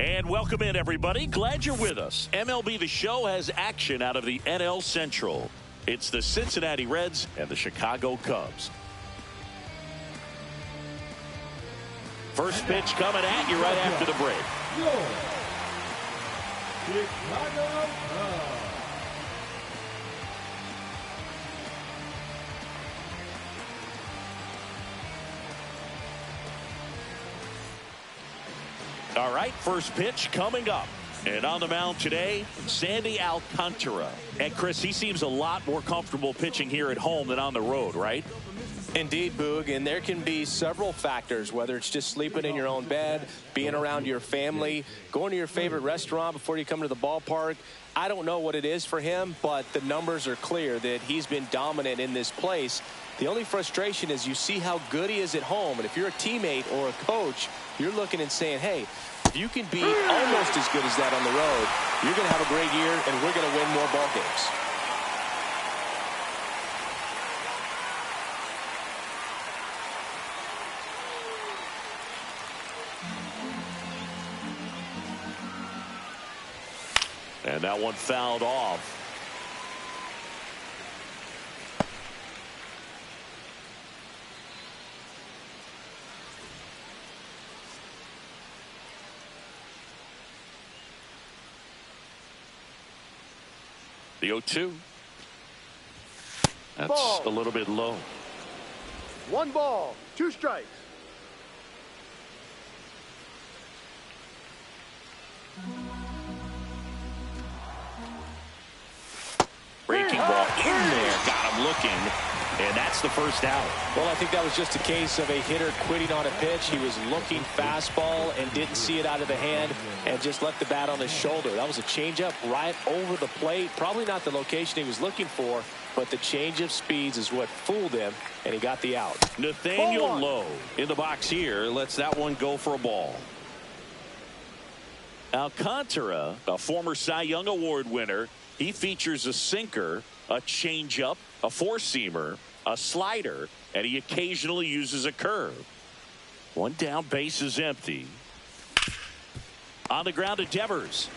And welcome in, everybody. Glad you're with us. MLB The Show has action out of the NL Central. It's the Cincinnati Reds and the Chicago Cubs. First pitch coming at you right after the break. Chicago Cubs. All right, first pitch coming up. And on the mound today, Sandy Alcantara. And Chris, he seems a lot more comfortable pitching here at home than on the road, right? Indeed, Boog, and there can be several factors, whether it's just sleeping in your own bed, being around your family, going to your favorite restaurant before you come to the ballpark. I don't know what it is for him, but the numbers are clear that he's been dominant in this place. The only frustration is you see how good he is at home, and if you're a teammate or a coach, you're looking and saying, hey, if you can be almost as good as that on the road, you're going to have a great year, and we're going to win more ball games. And that one fouled off. The 0-2. That's ball. A little bit low. 1 ball, 2 strikes. Breaking ball in there, got him looking, and that's the first out. Well, I think that was just a case of a hitter quitting on a pitch. He was looking fastball and didn't see it out of the hand and just left the bat on his shoulder. That was a changeup right over the plate. Probably not the location he was looking for, but the change of speeds is what fooled him, and he got the out. Nathaniel Lowe in the box here lets that one go for a ball. Alcantara, a former Cy Young Award winner, he features a sinker, a changeup, a four-seamer, a slider, and he occasionally uses a curve. One down, base is empty. On the ground to Devers.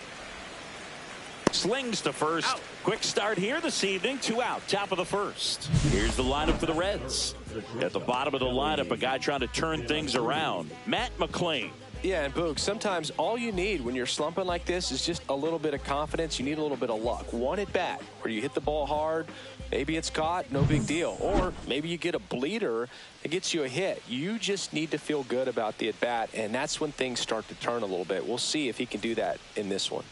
Slings to first. Out. Quick start here this evening. 2 out, top of the first. Here's the lineup for the Reds. At the bottom of the lineup, a guy trying to turn things around. Matt McClain. Yeah, and Boog, sometimes all you need when you're slumping like this is just a little bit of confidence. You need a little bit of luck. One at bat where you hit the ball hard, maybe it's caught, no big deal. Or maybe you get a bleeder that gets you a hit. You just need to feel good about the at bat, and that's when things start to turn a little bit. We'll see if he can do that in this one.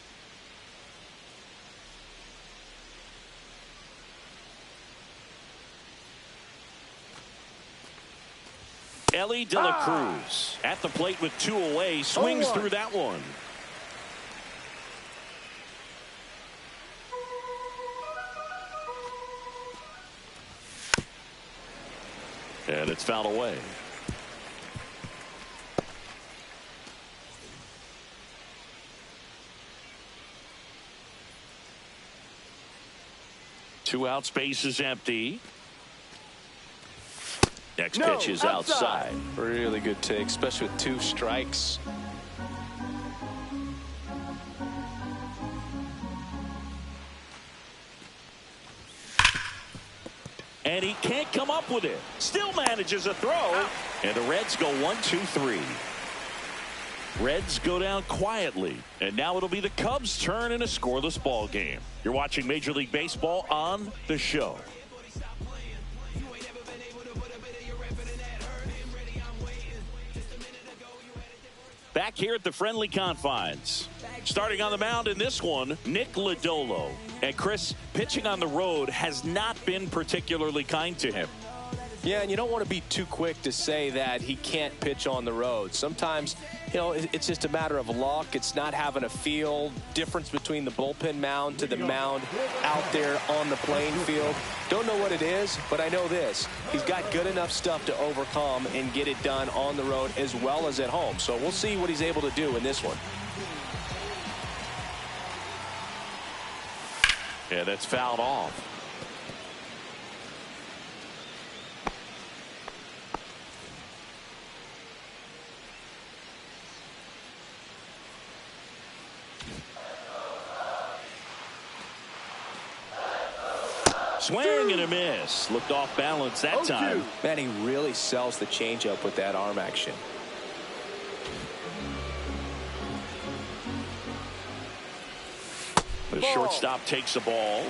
Ellie De La Cruz at the plate with 2 away, swings through that one. And it's fouled away. Two out, space is empty. Next pitch is outside. Really good take, especially with 2 strikes. And he can't come up with it. Still manages a throw. And the Reds go 1-2-3. Reds go down quietly. And now it'll be the Cubs' turn in a scoreless ball game. You're watching Major League Baseball on The Show. Back here at the friendly confines. Starting on the mound in this one, Nick Lodolo. And Chris, pitching on the road has not been particularly kind to him. Yeah, and you don't want to be too quick to say that he can't pitch on the road. Sometimes, you know, it's just a matter of luck. It's not having a feel. Difference between the bullpen mound to the mound out there on the playing field. Don't know what it is, but I know this. He's got good enough stuff to overcome and get it done on the road as well as at home. So we'll see what he's able to do in this one. Yeah, that's fouled off. Swing and a miss. Looked off balance that time. Man, he really sells the changeup with that arm action. The shortstop takes the ball.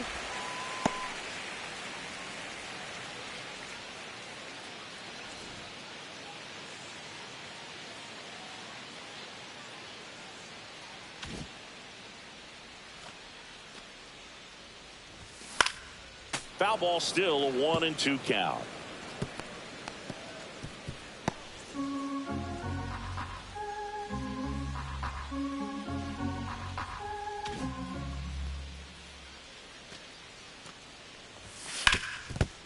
Foul ball, still a 1-2 count.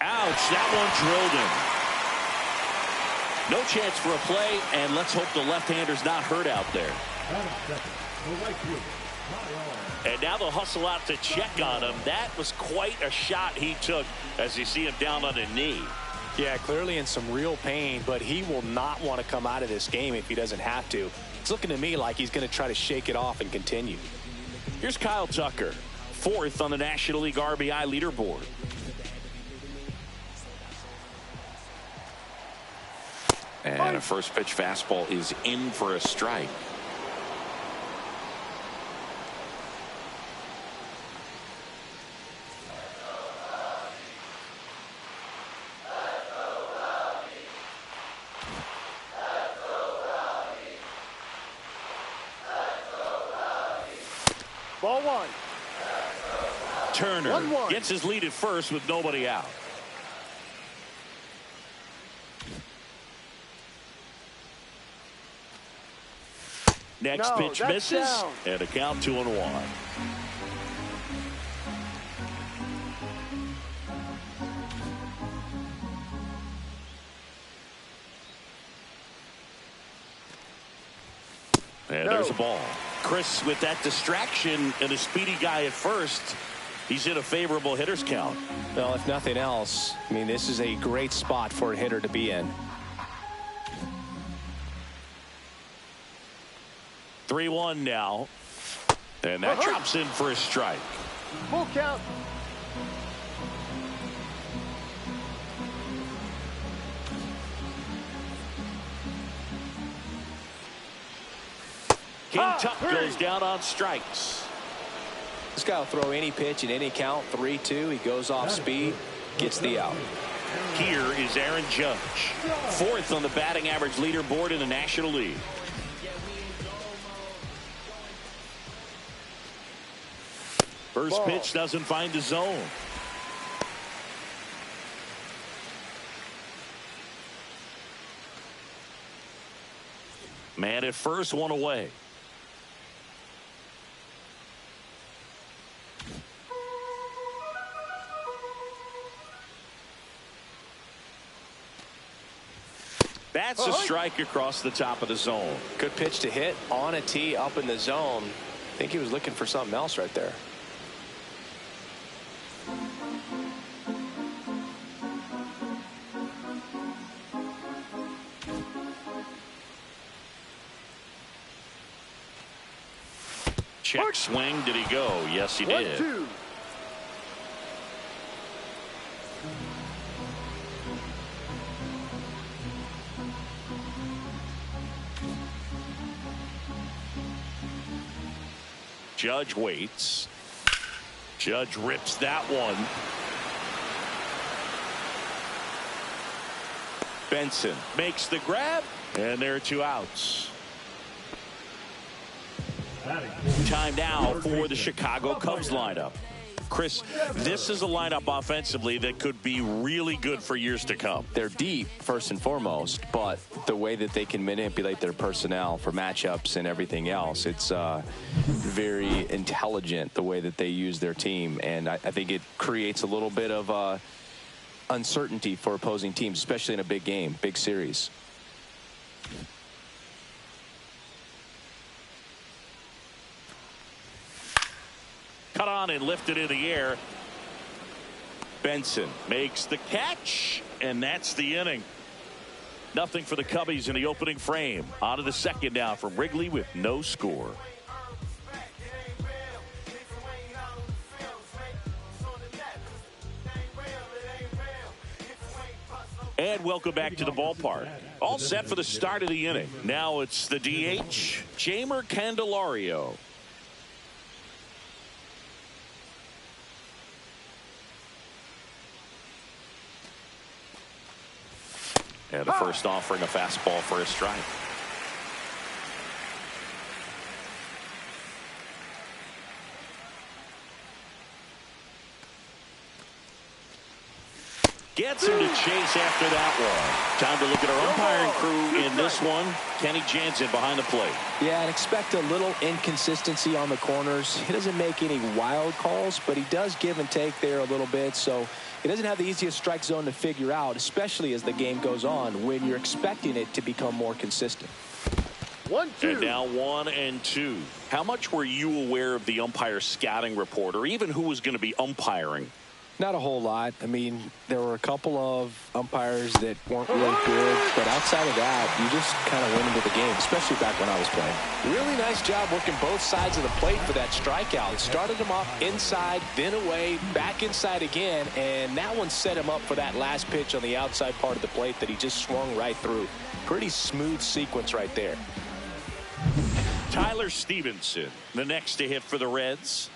Ouch, that one drilled in. No chance for a play, and let's hope the left-hander's not hurt out there. And now they'll hustle out to check on him. That was quite a shot he took as you see him down on a knee. Yeah, clearly in some real pain, but he will not want to come out of this game if he doesn't have to. It's looking to me like he's going to try to shake it off and continue. Here's Kyle Tucker, 4th on the National League RBI leaderboard. And a first pitch fastball is in for a strike. Ball 1. Turner 1-1. gets his lead at first with nobody out. Next pitch misses, down. and a count 2-1. And there's a ball. Chris, with that distraction and a speedy guy at first, he's in a favorable hitter's count. Well, if nothing else, I mean, this is a great spot for a hitter to be in. 3-1 now. And that drops in for a strike. Full count. King Tuck goes down on strikes. This guy will throw any pitch in any count. 3-2. He goes off speed, gets the out. Here is Aaron Judge, 4th on the batting average leaderboard in the National League. First pitch doesn't find the zone. Man at first, one away. That's a strike across the top of the zone. Good pitch to hit on a tee up in the zone. I think he was looking for something else right there. Check swing. Did he go? Yes, he did. 1-2. Judge waits. Judge rips that one. Benson makes the grab, and there are 2 outs. Time now for the Chicago Cubs lineup. Chris, this is a lineup offensively that could be really good for years to come. They're deep, first and foremost, but the way that they can manipulate their personnel for matchups and everything else, it's very intelligent the way that they use their team. And I think it creates a little bit of uncertainty for opposing teams, especially in a big game, big series. Cut on and lifted in the air. Benson makes the catch, and that's the inning. Nothing for the Cubbies in the opening frame. On to the second now from Wrigley with no score. And welcome back to the ballpark. All set for the start of the inning. Now it's the DH, Jamer Candelario. And the first offering, a fastball for a strike. Gets him to chase after that one. Time to look at our umpiring crew in this one. Kenny Jansen behind the plate. Yeah, and expect a little inconsistency on the corners. He doesn't make any wild calls, but he does give and take there a little bit. So he doesn't have the easiest strike zone to figure out, especially as the game goes on when you're expecting it to become more consistent. 1-2. And now 1-2. How much were you aware of the umpire scouting report, or even who was going to be umpiring? Not a whole lot. I mean, there were a couple of umpires that weren't really good, but outside of that, you just kind of went into the game, especially back when I was playing. Really nice job working both sides of the plate for that strikeout. Started him off inside, then away, back inside again, and that one set him up for that last pitch on the outside part of the plate that he just swung right through. Pretty smooth sequence right there. Tyler Stevenson, the next to hit for the Reds.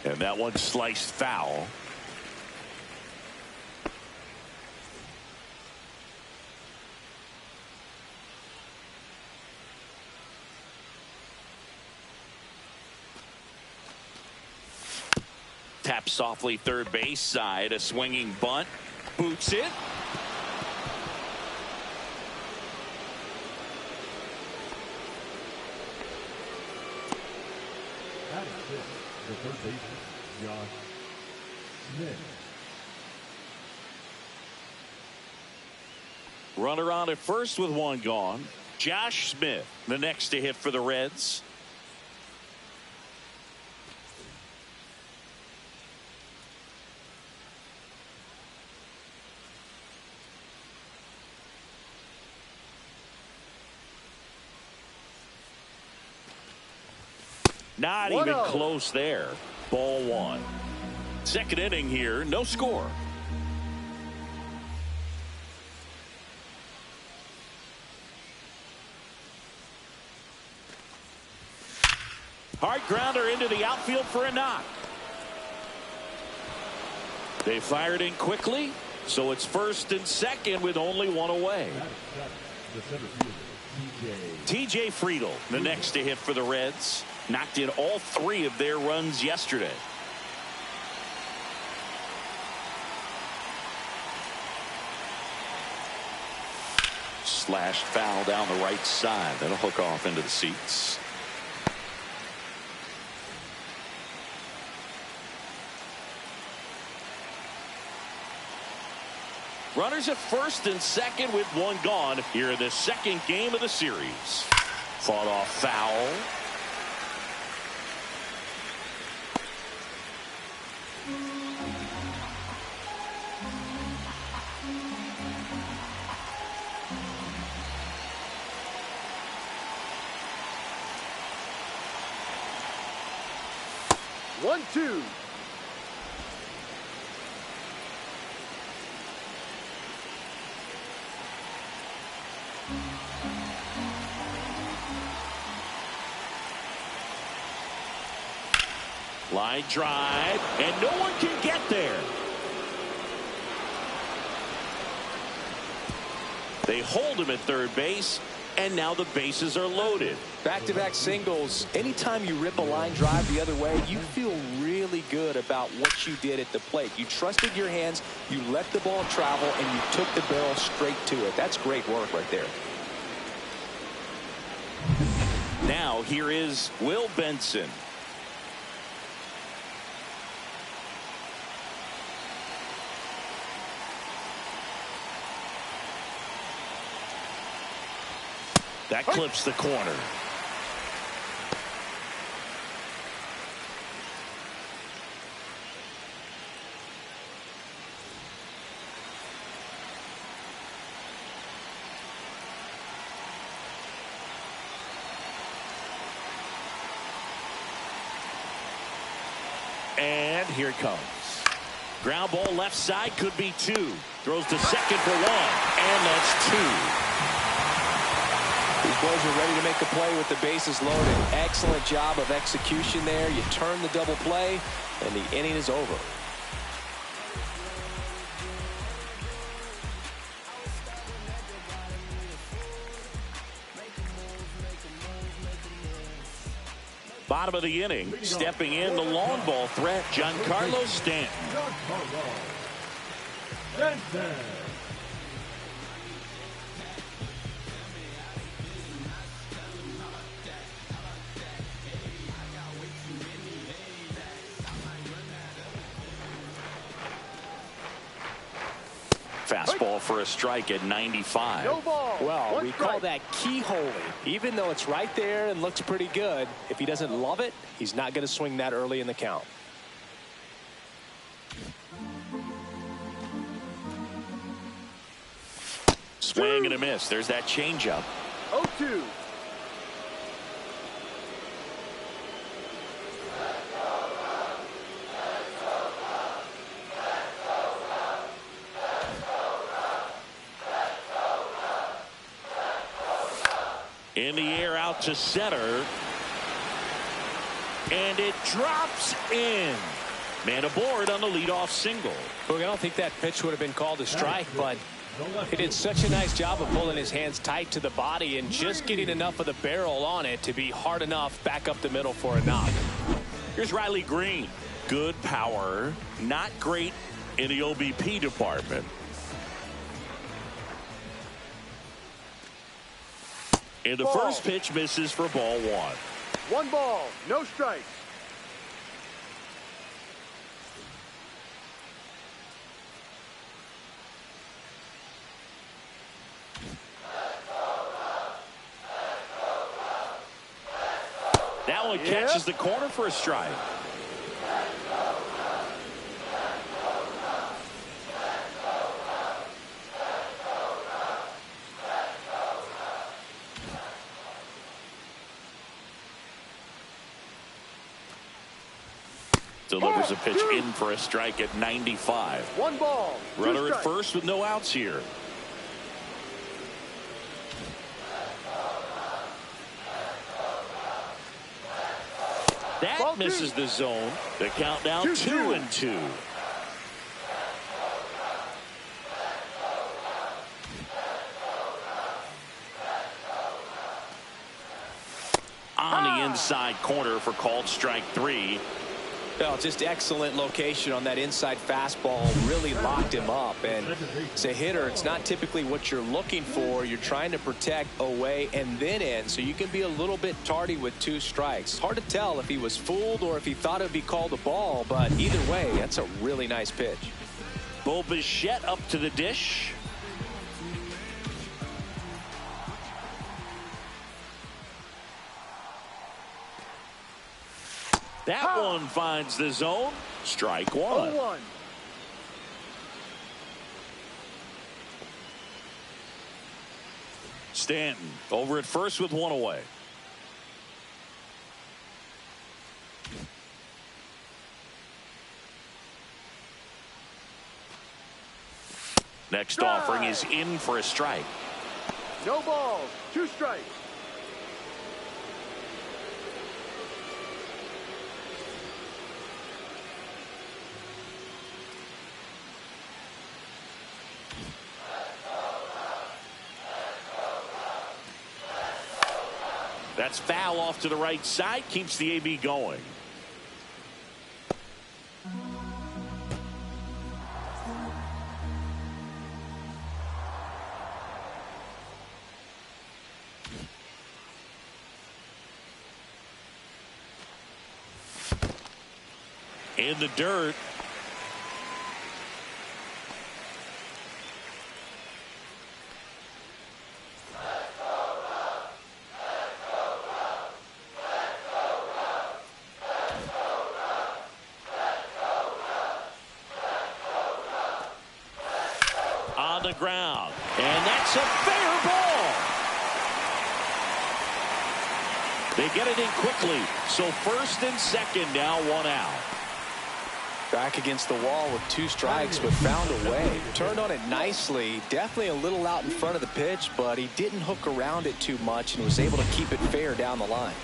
And that one sliced foul. Tap softly third base side. A swinging bunt. Boots it. The first baseman, Josh Smith. Runner on at first with one gone. Josh Smith, the next to hit for the Reds. Not even close there. Ball one. Second inning here, no score. Hard grounder into the outfield for a knock. They fired in quickly, so it's first and second with only one away. TJ Friedl, the next to hit for the Reds. Knocked in all three of their runs yesterday. Slashed foul down the right side. That'll hook off into the seats. Runners at first and second with one gone here in the second game of the series. Fought off foul. One, two. Line drive, and no one can get there. They hold him at third base, and now the bases are loaded. Back-to-back singles. Anytime you rip a line drive the other way, you feel really good about what you did at the plate. You trusted your hands, you let the ball travel, and you took the barrel straight to it. That's great work right there. Now here is Will Benson. That clips the corner. Here it comes. Ground ball left side, could be 2. Throws to second for 1, and that's 2. These boys are ready to make the play with the bases loaded. Excellent job of execution there. You turn the double play, and the inning is over. Bottom of the inning, stepping in the long ball threat, Giancarlo Stanton. Fastball for a strike at 95. No ball. Well, One we strike. call that keyholing. Even though it's right there and looks pretty good, if he doesn't love it, he's not going to swing that early in the count. Swing and a miss. There's that changeup. 0-2. In the air out to center. And it drops in. Man aboard on the leadoff single. Look, I don't think that pitch would have been called a strike, but he did such a nice job of pulling his hands tight to the body and just getting enough of the barrel on it to be hard enough back up the middle for a knock. Here's Riley Green. Good power. Not great in the OBP department. And the first pitch misses for ball 1. 1 ball, no strikes. That one catches the corner for a strike. Delivers a pitch in for a strike at 95. 1 ball, 2 Runner at strikes. first with no outs here. That Ball 2. misses the zone. The countdown 2-2. On the inside corner for called strike 3. Well, just excellent location on that inside fastball. Really locked him up. And as a hitter, it's not typically what you're looking for. You're trying to protect away and then in, so you can be a little bit tardy with 2 strikes. Hard to tell if he was fooled or if he thought it would be called a ball, but either way, that's a really nice pitch. Bo Bichette up to the dish. That one finds the zone. Strike 1. 0-1. Stanton over at first with 1 away. Next offering is in for a strike. No balls, 2 strikes. That's foul off to the right side. Keeps the AB going. In the dirt. On the ground, and that's a fair ball. They get it in quickly, so first and second now, 1 out. Back against the wall with 2 strikes, but found a way. Turned on it nicely. Definitely a little out in front of the pitch, but he didn't hook around it too much and was able to keep it fair down the line.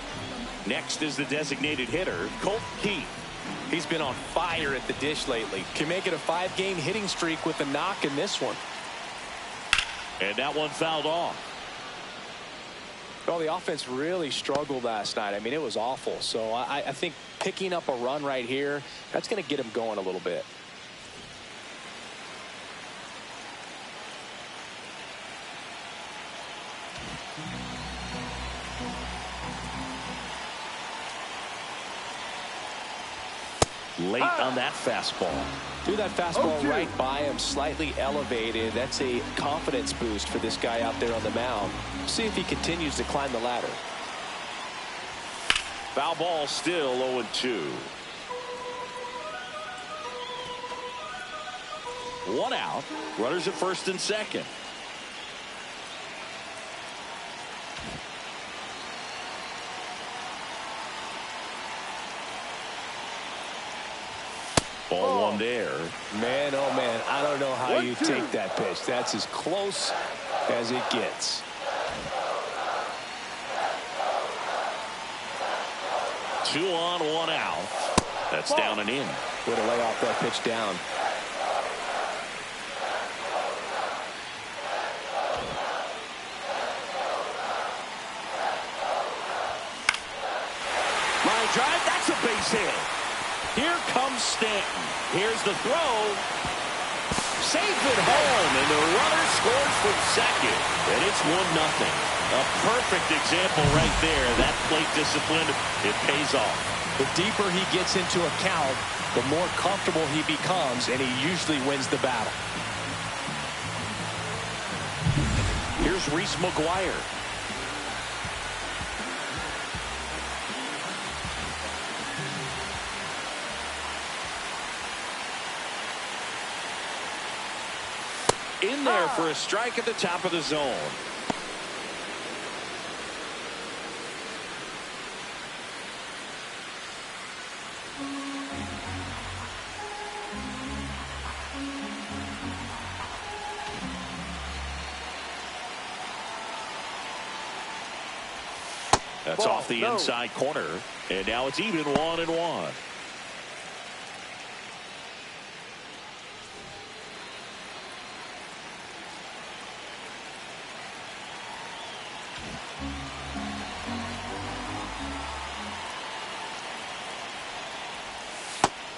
Next is the designated hitter, Colt Keith. He's been on fire at the dish lately. Can make it a 5-game hitting streak with a knock in this one. And that one fouled off. Well, the offense really struggled last night. I mean, it was awful. So I think picking up a run right here, that's going to get him going a little bit. Late on that fastball. Threw that fastball right by him, slightly elevated. That's a confidence boost for this guy out there on the mound. See if he continues to climb the ladder. Foul ball, still 0-2. 1 out. Runners at first and second. Ball 1 there. Man, oh man, I don't know how you take that pitch. That's as close as it gets. Two on, 1 out. That's down and in. Way to lay off that pitch down. Line drive, that's a base hit. Here comes Stanton. Here's the throw. Safe at home, and the runner scores from second. And it's 1-0. A perfect example right there. That plate discipline, it pays off. The deeper he gets into a count, the more comfortable he becomes, and he usually wins the battle. Here's Reese McGuire. In there for a strike at the top of the zone. That's off the inside corner, and now it's even 1-1.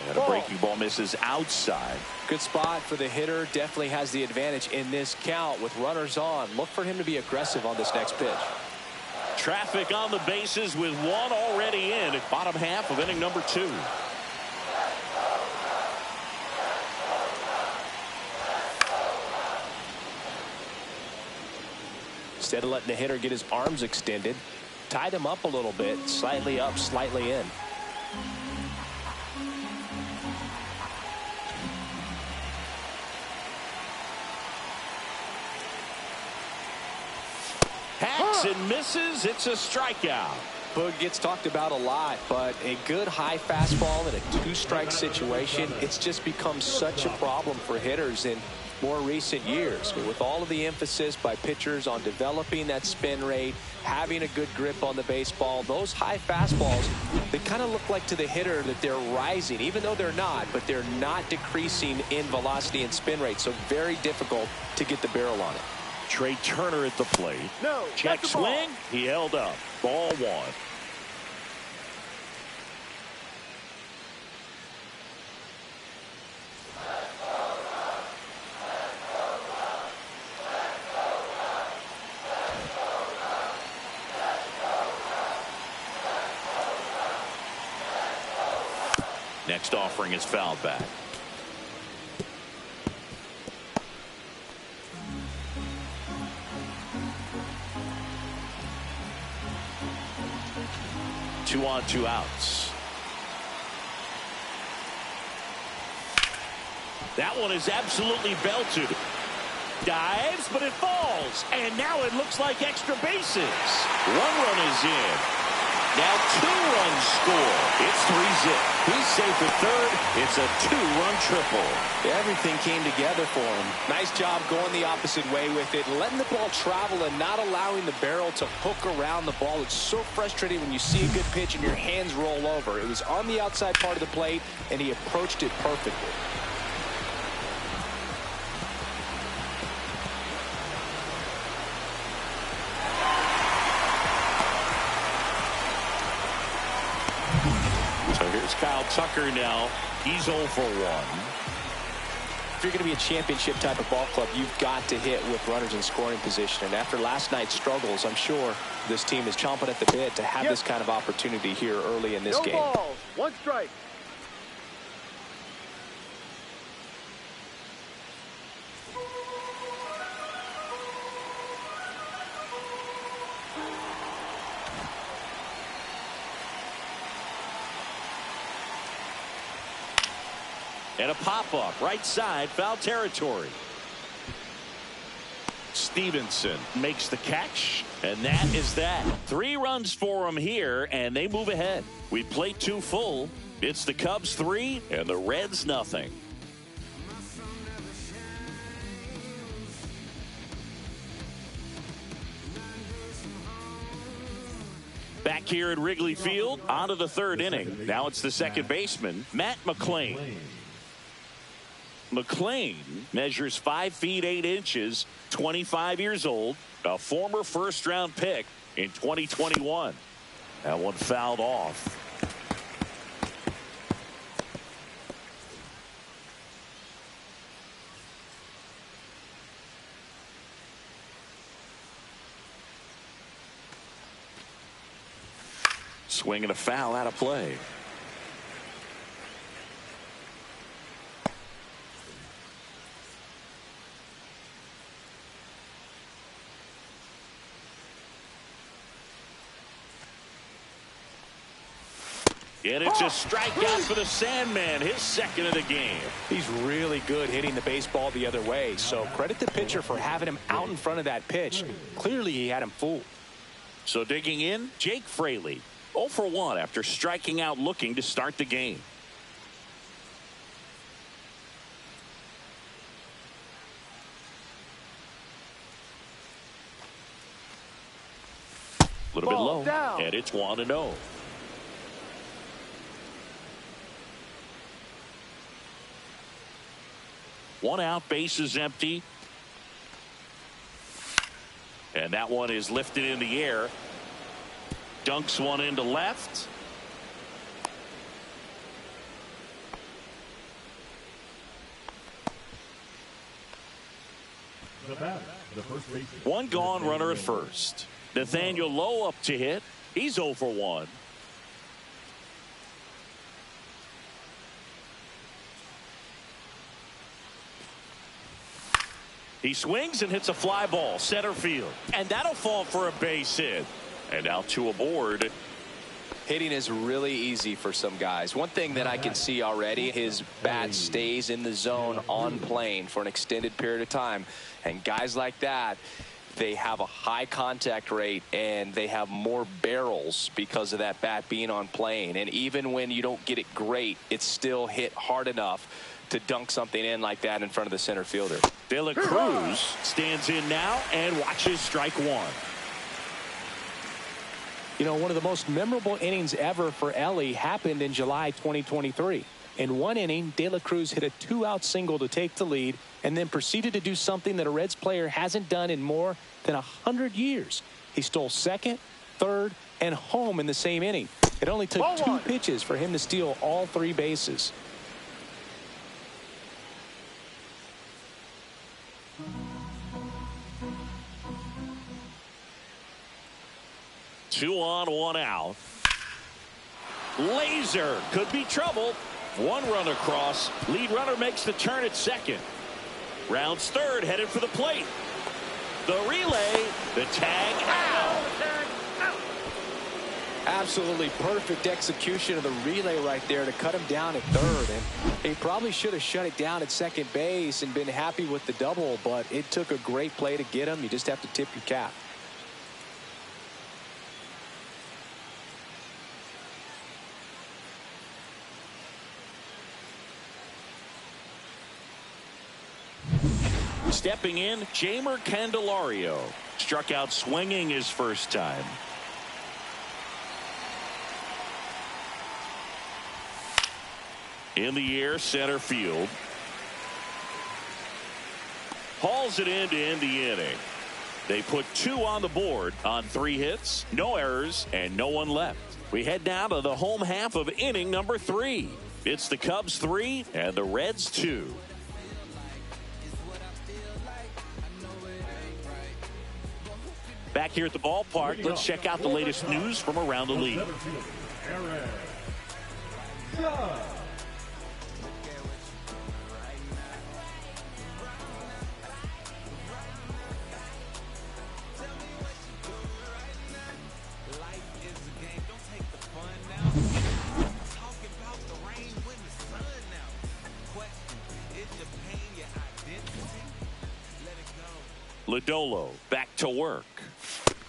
And a breaking ball misses outside. Good spot for the hitter. Definitely has the advantage in this count with runners on. Look for him to be aggressive on this next pitch. Traffic on the bases with 1 already in at bottom half of inning number 2. Instead of letting the hitter get his arms extended, tied him up a little bit, slightly up, slightly in. Hacks and misses. It's a strikeout. Boog gets talked about a lot, but a good high fastball in a 2-strike situation, it's just become such a problem for hitters in more recent years. With all of the emphasis by pitchers on developing that spin rate, having a good grip on the baseball, those high fastballs, they kind of look like to the hitter that they're rising, even though they're not, but they're not decreasing in velocity and spin rate, so very difficult to get the barrel on it. Trey Turner at the plate. No. Check swing. He held up. Ball 1. Next offering is fouled back. Two on, 2 outs. That one is absolutely belted. Dives, but it falls. And now it looks like extra bases. 1 run is in. Now 2 runs score. It's 3-zip. He's safe at third. It's a 2-run triple. Everything came together for him. Nice job going the opposite way with it, letting the ball travel and not allowing the barrel to hook around the ball. It's so frustrating when you see a good pitch and your hands roll over. It was on the outside part of the plate, and he approached it perfectly. So here's Kyle Tucker now. He's 0 for 1. If you're going to be a championship type of ball club, you've got to hit with runners in scoring position. And after last night's struggles, I'm sure this team is chomping at the bit to have this kind of opportunity here early in this game. No balls, 1 strike. And a pop-up, right side, foul territory. Stevenson makes the catch, and that is that. 3 runs for him here, and they move ahead. We play 2 full. It's the Cubs 3 and the Reds nothing. Back here at Wrigley Field, on to the 3rd inning. Now it's the second baseman, Matt McLain. McLain measures 5 feet 8 inches, 25 years old, a former first-round pick in 2021. That one fouled off. Swing and a foul out of play. And it's a strikeout for the Sandman, his second of the game. He's really good hitting the baseball the other way, so credit the pitcher for having him out in front of that pitch. Clearly he had him fooled. So digging in, Jake Fraley, 0 for 1 after striking out looking to start the game. A little bit low, down. and it's 1-0. One out, base is empty. And that one is lifted in the air. Dunks one into left. The batter, the first baseman. One gone, runner at first. Nathaniel Lowe up to hit. He's 0 for 1. He swings and hits a fly ball, center field. And that'll fall for a base hit. And now 2 aboard. Hitting is really easy for some guys. One thing that I can see already, his bat stays in the zone on plane for an extended period of time. And guys like that, they have a high contact rate and they have more barrels because of that bat being on plane. And even when you don't get it great, it's still hit hard enough to dunk something in like that in front of the center fielder. De La Cruz stands in now and watches strike 1. You know, one of the most memorable innings ever for Ellie happened in July 2023. In one inning, De La Cruz hit a 2-out single to take the lead and then proceeded to do something that a Reds player hasn't done in more than 100 years. He stole second, third, and home in the same inning. It only took 2 pitches for him to steal all 3 bases. Two on, 1 out. Laser could be trouble. 1 run across. Lead runner makes the turn at second. Rounds third, headed for the plate. The relay, the tag out. Absolutely perfect execution of the relay right there to cut him down at third. And he probably should have shut it down at second base and been happy with the double, but it took a great play to get him. You just have to tip your cap. Stepping in, Jamer Candelario. Struck out swinging his first time. In the air, center field. Hauls it in to end the inning. They put 2 on the board on 3 hits, no errors, and no one left. We head down to the home half of inning number 3. It's the Cubs 3 and the Reds 2. Back here at the ballpark, let's check out the latest news from around the league. Lodolo back to work.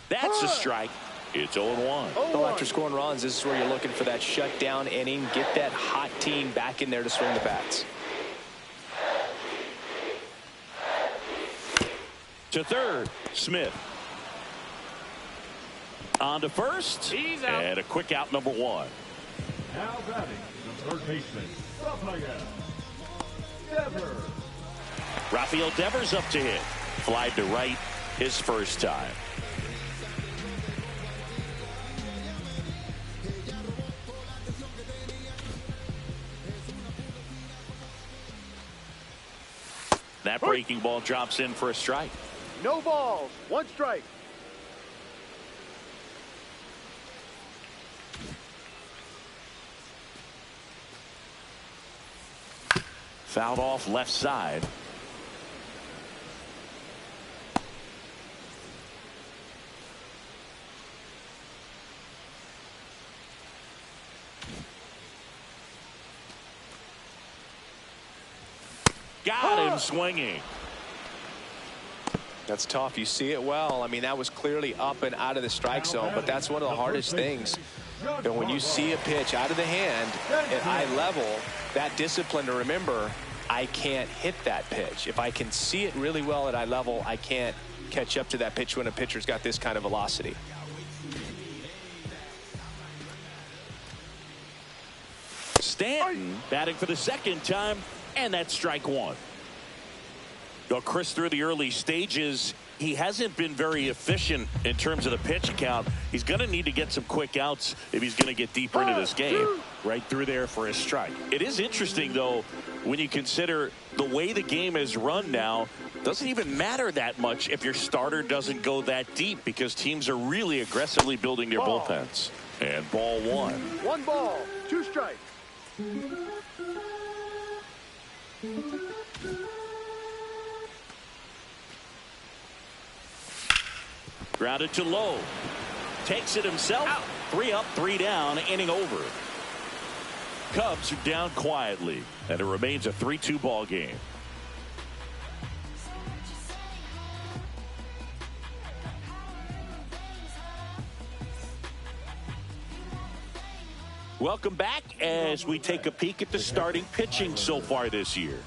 That's a strike. It's 0-1. Well, after scoring runs, this is where you're looking for that shutdown inning. Get that hot team back in there to swing the bats. To third, Smith. On to first. He's out. And a quick out, number 1. Now batting the third baseman, Devers. Rafael Devers up to hit. Flied to right his first time. That breaking ball drops in for a strike. No balls. 1 strike. Fouled off left side. Got him swinging. That's tough. You see it well. I mean, that was clearly up and out of the strike zone, but that's one of the hardest things. And when you see a pitch out of the hand at eye level, that discipline to remember, I can't hit that pitch. If I can see it really well at eye level, I can't catch up to that pitch when a pitcher's got this kind of velocity. Stanton batting for the second time, and that's strike 1. Well, Chris, through the early stages, he hasn't been very efficient in terms of the pitch count. He's going to need to get some quick outs if he's going to get deeper into this game. Right through there for a strike. It is interesting, though, when you consider the way the game is run now. Doesn't even matter that much if your starter doesn't go that deep, because teams are really aggressively building their bullpens. And ball 1. 1 ball. 2 strikes. Grounded to low. Takes it himself. Out. 3 up, 3 down, inning over. Cubs are down quietly, and it remains a 3-2 ball game. Welcome back as we take a peek at the starting pitching so far this year.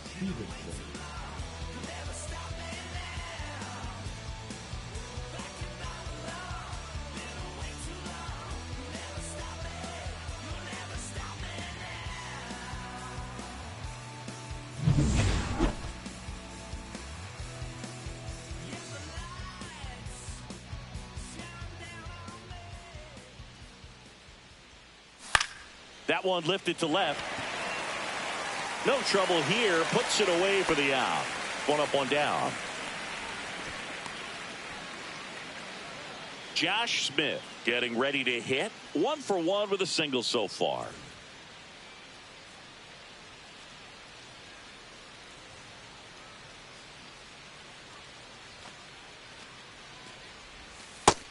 That one lifted to left. No trouble here. Puts it away for the out. 1 up, 1 down. Josh Smith getting ready to hit. 1 for 1 with a single so far.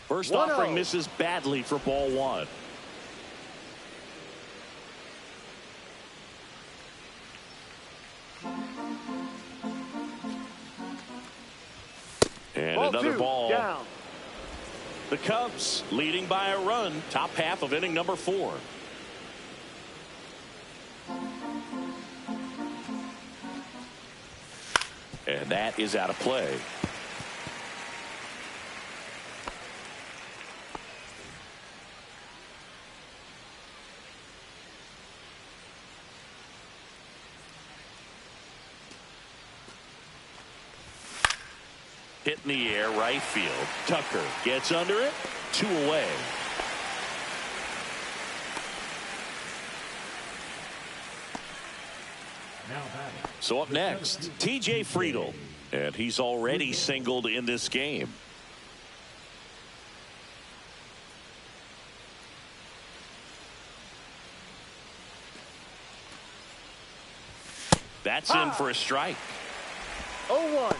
First offering misses badly for ball 1. And ball another 2, ball down. The Cubs leading by a run. Top half of inning number 4. And that is out of play. Hit in the air, right field. Tucker gets under it. 2 away. So up next, TJ Friedl. And he's already singled in this game. That's in for a strike. 0-1.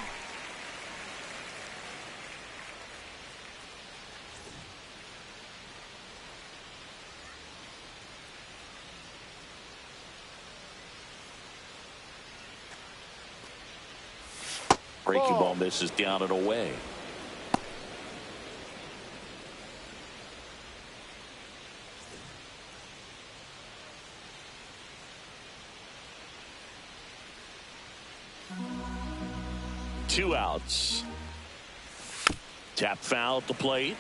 Breaking ball misses down and away. Two outs. Tap foul at the plate.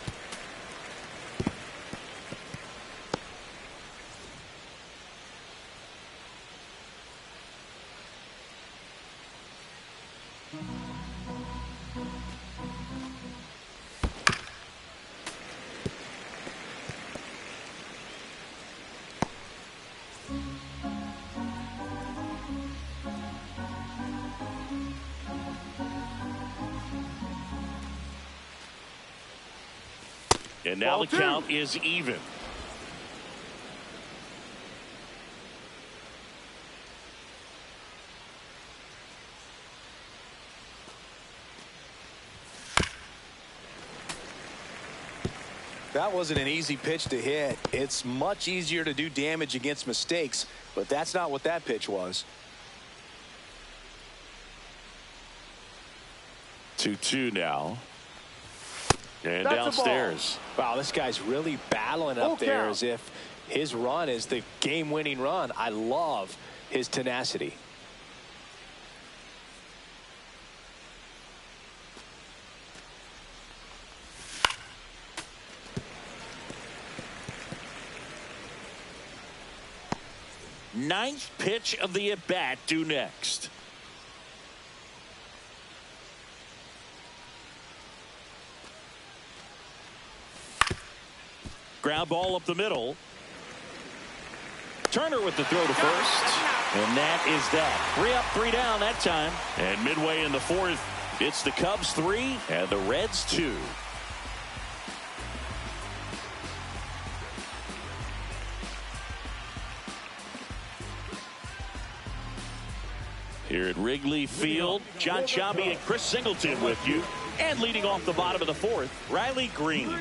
And now the count is even. That wasn't an easy pitch to hit. It's much easier to do damage against mistakes, but that's not what that pitch was. 2-2 now. And That's downstairs. Wow, this guy's really battling up there as if his run is the game-winning run. I love his tenacity. Ninth pitch of the at-bat due next. Ground ball up the middle. Turner with the throw to first. And that is that. 3 up, 3 down that time. And midway in the fourth, it's the Cubs 3 and the Reds 2. Here at Wrigley Field, John Sciambi and Chris Singleton with you. And leading off the bottom of the fourth, Riley Green.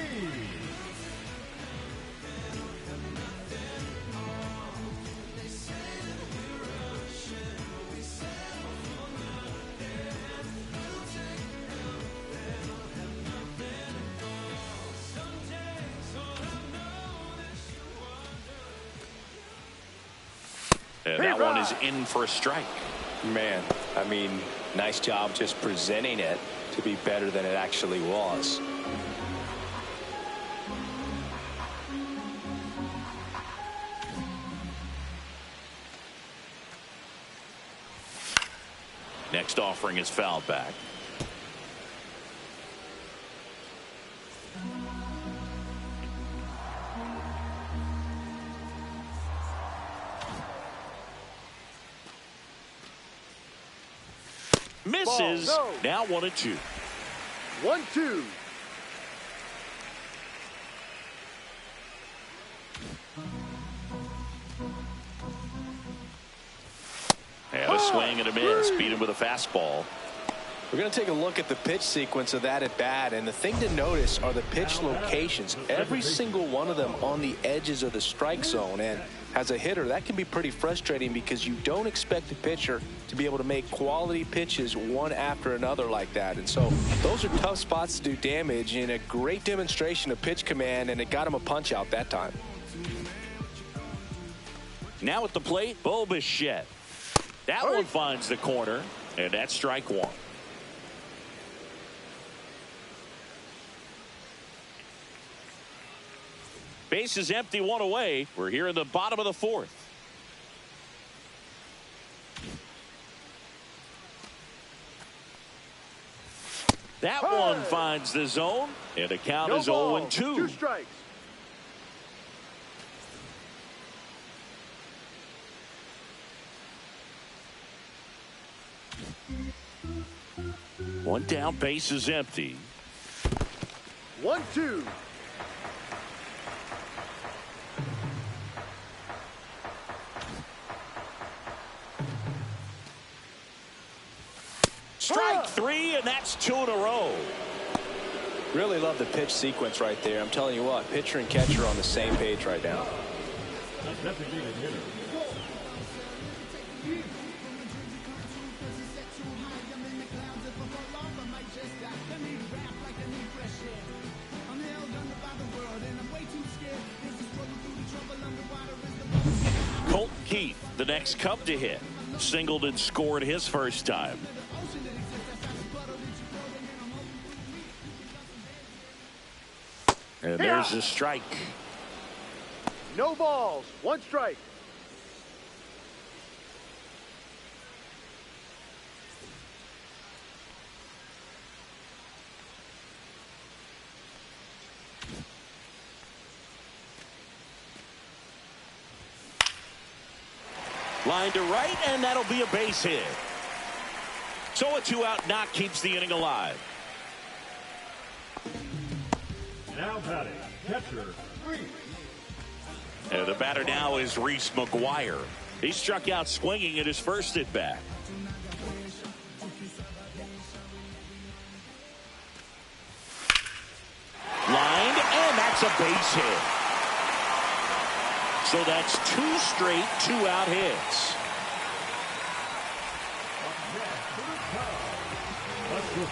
And that one is in for a strike. Man, I mean, nice job just presenting it to be better than it actually was. Next offering is fouled back. Misses. Ball, no. Now 1-2. 1-2. And a swing and a miss. Beat him with a fastball. We're going to take a look at the pitch sequence of that at bat, and the thing to notice are the pitch locations. Every single one of them on the edges of the strike zone, and as a hitter, that can be pretty frustrating because you don't expect the pitcher to be able to make quality pitches one after another like that. And so those are tough spots to do damage, and a great demonstration of pitch command, and it got him a punch out that time. Now at the plate, Bo Bichette. That one finds the corner, and that's strike one. Base is empty, one away. We're here in the bottom of the fourth. That one finds the zone, and the count is 0-2. 2 strikes. One down, base is empty. 1-2. Strike 3, and that's 2 in a row. Really love the pitch sequence right there. I'm telling you what, pitcher and catcher are on the same page right now. Designated hitter. Colt Keith, the next Cub to hit. Singled and scored his first time. And there's a strike. No balls. 1 strike. Line to right, and that'll be a base hit. So a 2-out knock keeps the inning alive. Now batting, catcher, Reese. And the batter now is Reese McGuire. He struck out swinging at his first at bat. Lined, and that's a base hit. So that's 2 straight 2-out hits.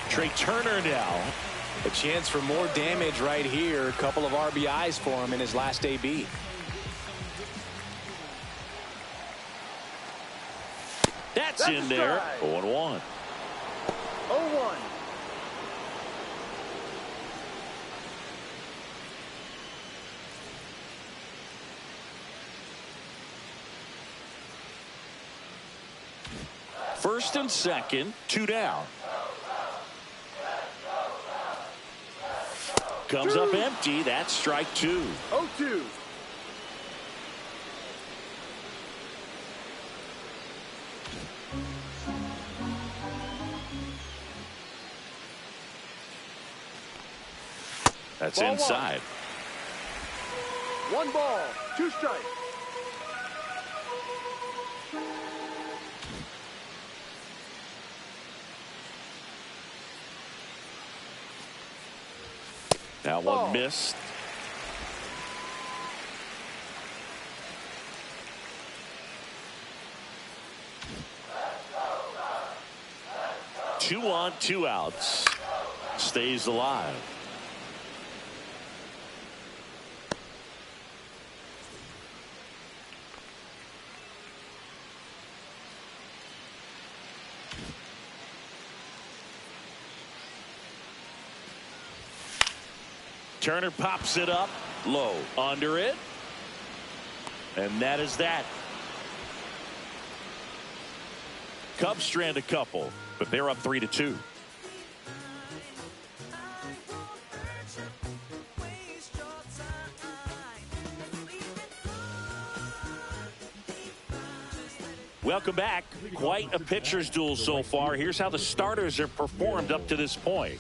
Trey Turner now. A chance for more damage right here. A couple of RBIs for him in his last AB. That's in there. 0-1. 0-1. First and second, 2 down. Comes up empty. That's strike 2. 0-2. That's Ball inside. 1 ball. 2 strikes. That one missed. Two on, 2 outs. Stays alive. Turner pops it up low under it, and that is that. Cubs strand a couple, but they're up 3-2. Welcome back. Quite a pitcher's duel so far. Here's how the starters have performed up to this point.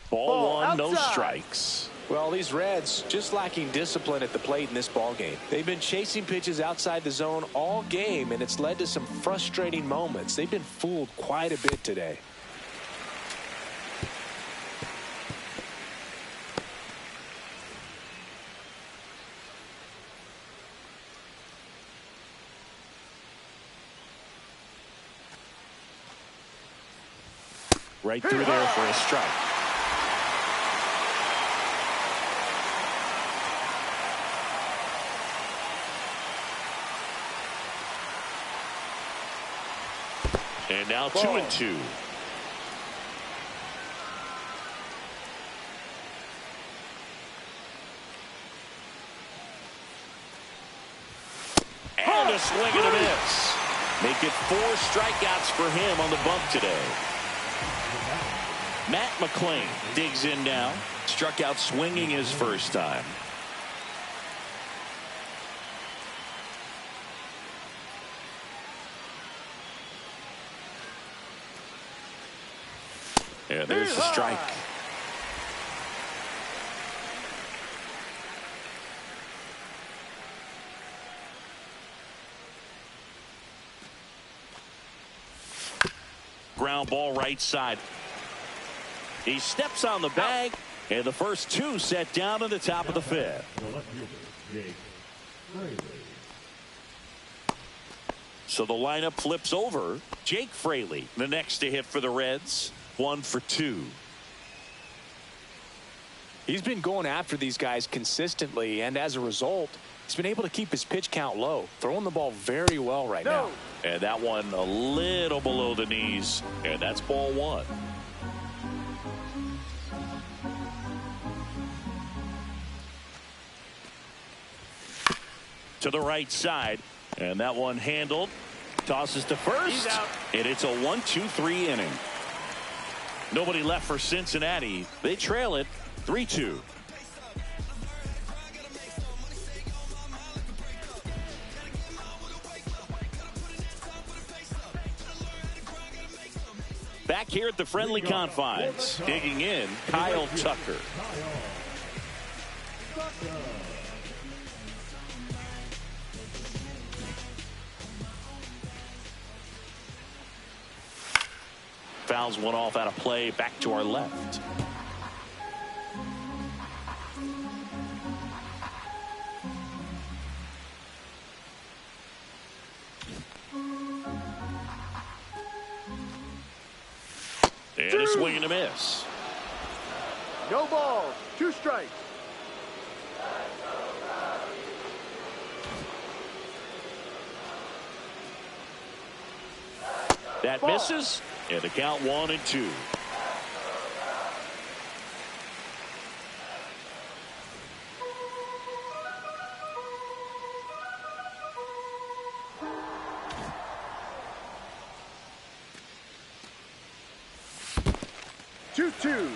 Ball 1, no strikes. Well, these Reds just lacking discipline at the plate in this ball game. They've been chasing pitches outside the zone all game, and it's led to some frustrating moments. They've been fooled quite a bit today. Right through there for a strike. And now 2-2. And a swing and a miss. Make it 4 strikeouts for him on the bump today. Matt McClain digs in now. Struck out swinging his first time. Yeah, there's the strike. Ground ball right side. He steps on the bag, and the first 2 set down to the top of the 5th. So the lineup flips over. Jake Fraley, the next to hit for the Reds. 1 for 2. He's been going after these guys consistently, and as a result, he's been able to keep his pitch count low, throwing the ball very well right now. And that one a little below the knees, and that's ball 1. To the right side, and that one handled. Tosses to first. He's out. And it's a 1-2-3 inning. Nobody left for Cincinnati. They trail it 3-2. Back here at the friendly confines, digging in, Kyle Tucker. Fouls one off out of play, back to our left. And a swing and a miss. No balls. 2 strikes. That misses, and the count 1-2. Two.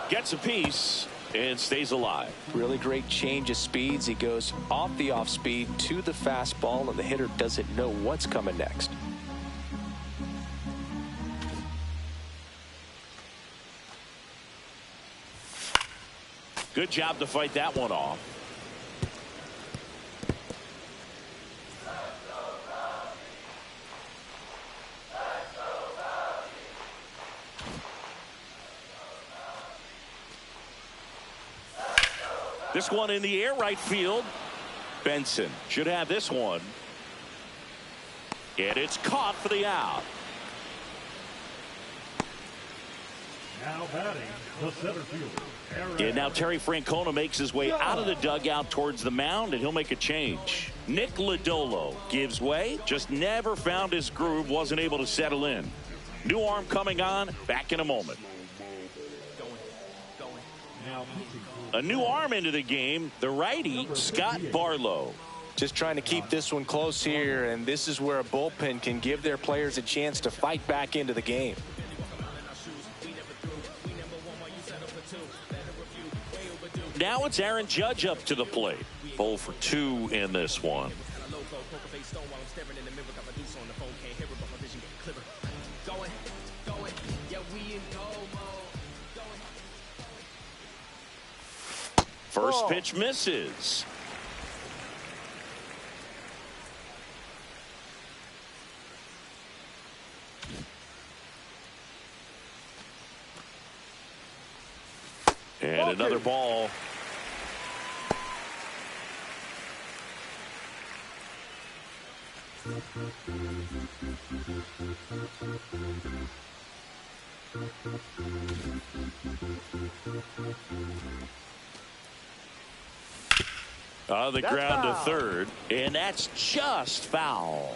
Gets a piece and stays alive. Really great change of speeds. He goes off the off speed to the fastball, and the hitter doesn't know what's coming next. Good job to fight that one off. This one in the air, right field. Benson should have this one. And it's caught for the out. Now batting, the center fielder. And now Terry Francona makes his way out of the dugout towards the mound, and he'll make a change. Nick Lodolo gives way, just never found his groove, wasn't able to settle in. New arm coming on, back in a moment. A new arm into the game, the righty, Scott Barlow. Just trying to keep this one close here, and this is where a bullpen can give their players a chance to fight back into the game. Now it's Aaron Judge up to the plate. 0 for 2 in this one. First pitch misses. And another ball. On the That's ground to foul. third, and that's just foul.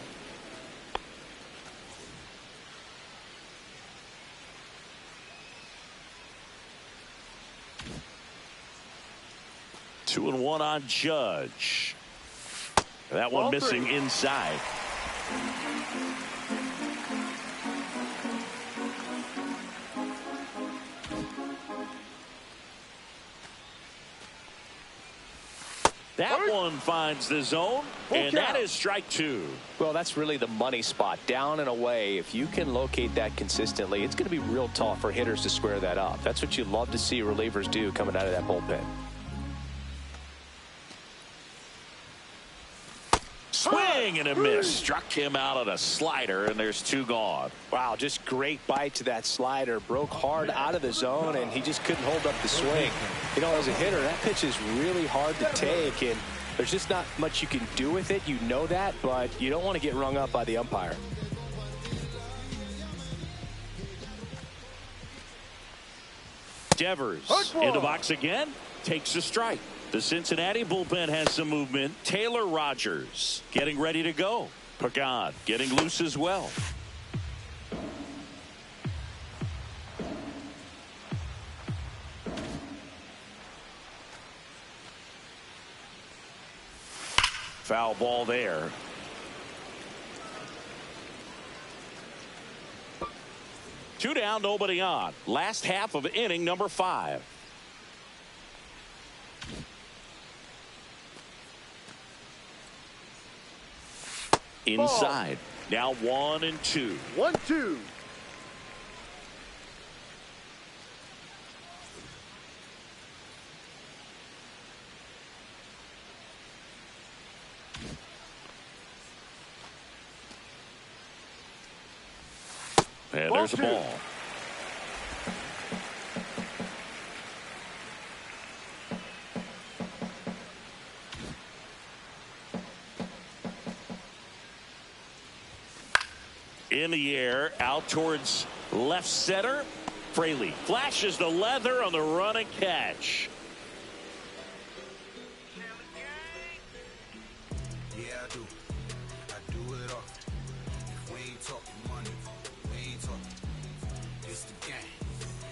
Two and one on Judge. That one Ball missing three. inside. That one finds the zone, and that is strike two. Well, that's really the money spot, down and away. If you can locate that consistently, it's going to be real tough for hitters to square that up. That's what you love to see relievers do coming out of that bullpen. Swing and a miss. Struck him out on a slider, and there's two gone. Wow, just great bite to that slider. Broke hard out of the zone, and he just couldn't hold up the swing. You know, as a hitter, that pitch is really hard to take, and there's just not much you can do with it. You know that, but you don't want to get rung up by the umpire. Devers in the box again. Takes a strike. The Cincinnati bullpen has some movement. Taylor Rogers getting ready to go. Pagan getting loose as well. Foul ball there. Two down, nobody on. Last half of inning number 5. Inside. Now 1 and 2. 1-2. And there's a ball. In the air, out towards left center. Fraley flashes the leather on the run and catch. Yeah, I do. I do it all. If we ain't talking money, we ain't talking. It's the game.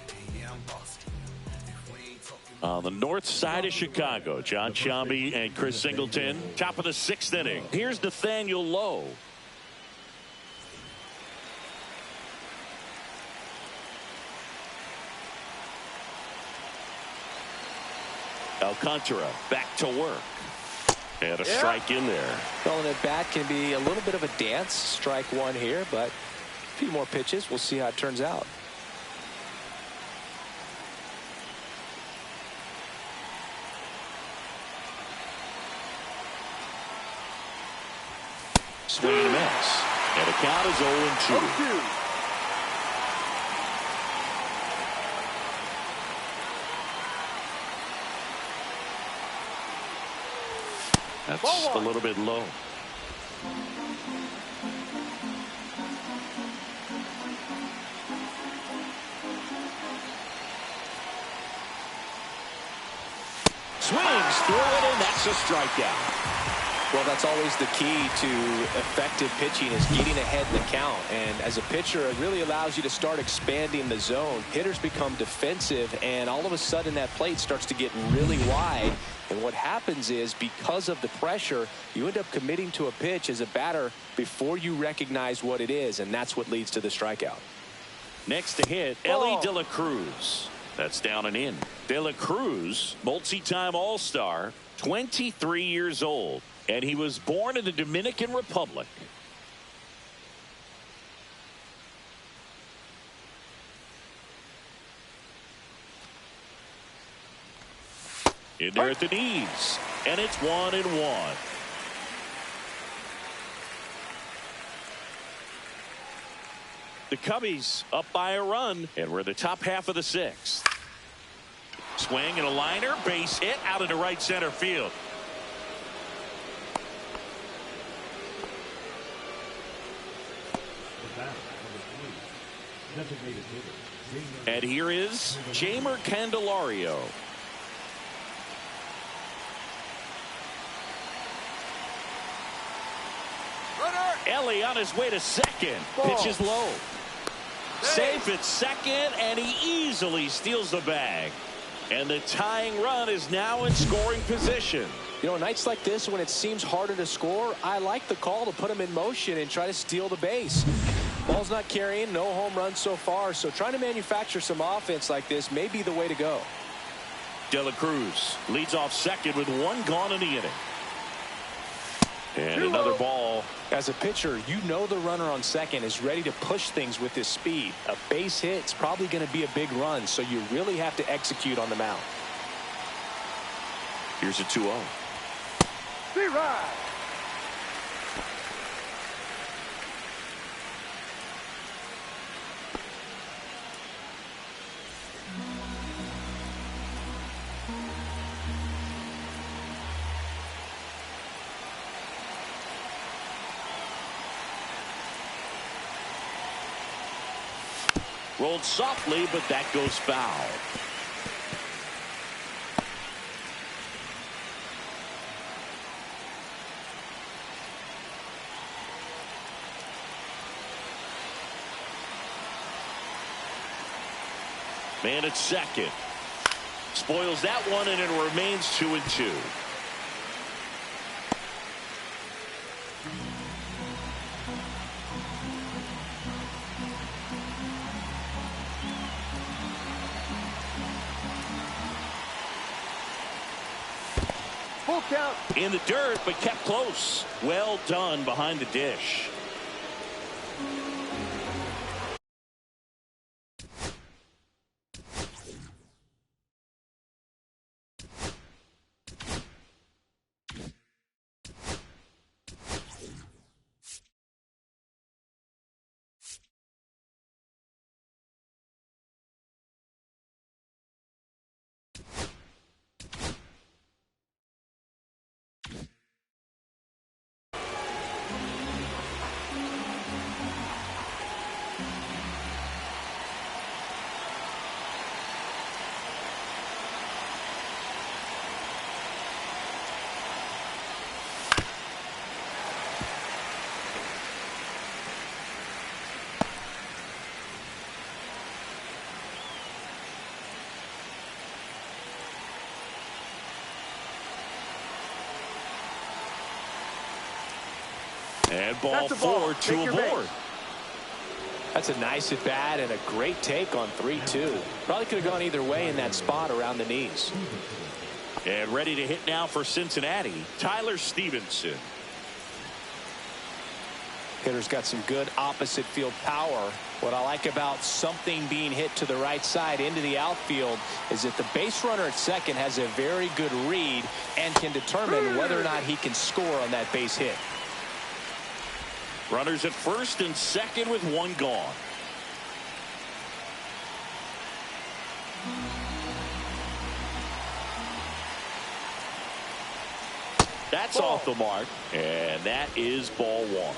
And yeah, I'm bossy. If we ain't talking On the north side of Chicago, John Sciambi and Chris Singleton. Top of the 6th inning. Here's Nathaniel Lowe. Alcantara back to work. And a strike in there. Well, and at bat can be a little bit of a dance. Strike one here, but a few more pitches. We'll see how it turns out. Swing and a miss. And the count is 0-2. 0-2. That's a little bit low. Swings through it, and that's a strikeout. Well, that's always the key to effective pitching, is getting ahead in the count. And as a pitcher, it really allows you to start expanding the zone. Hitters become defensive, and all of a sudden that plate starts to get really wide. And what happens is, because of the pressure, you end up committing to a pitch as a batter before you recognize what it is, and that's what leads to the strikeout. Next to hit, Ellie De La Cruz. That's down and in. De La Cruz, multi-time All-Star, 23 years old, and he was born in the Dominican Republic. In there at the knees, and it's 1-1. The Cubbies up by a run, and we're in the top half of the 6th. Swing and a liner, base hit out into right center field. batter, number 3. Designated hitter. And here is Jamer Candelario. Ellie on his way to second. Pitch is low. Safe at second, and he easily steals the bag. And the tying run is now in scoring position. You know, nights like this when it seems harder to score, I like the call to put him in motion and try to steal the base. Ball's not carrying, no home runs so far, so trying to manufacture some offense like this may be the way to go. De La Cruz leads off second with one gone in the inning. And another ball. As a pitcher, you know the runner on second is ready to push things with his speed. A base hit's probably going to be a big run, so you really have to execute on the mound. Here's a 2-0. Be right. Rolled softly, but that goes foul. Man at second. Spoils that one, and it remains 2-2. Full count. In the dirt, but kept close. Well done behind the dish. And ball 4 to a board. That's a nice at bat and a great take on 3-2. Probably could have gone either way in that spot around the knees. And ready to hit now for Cincinnati, Tyler Stevenson. Hitter's got some good opposite field power. What I like about something being hit to the right side into the outfield is that the base runner at second has a very good read and can determine whether or not he can score on that base hit. Runners at first and second with one gone. That's off the mark, and that is ball 1.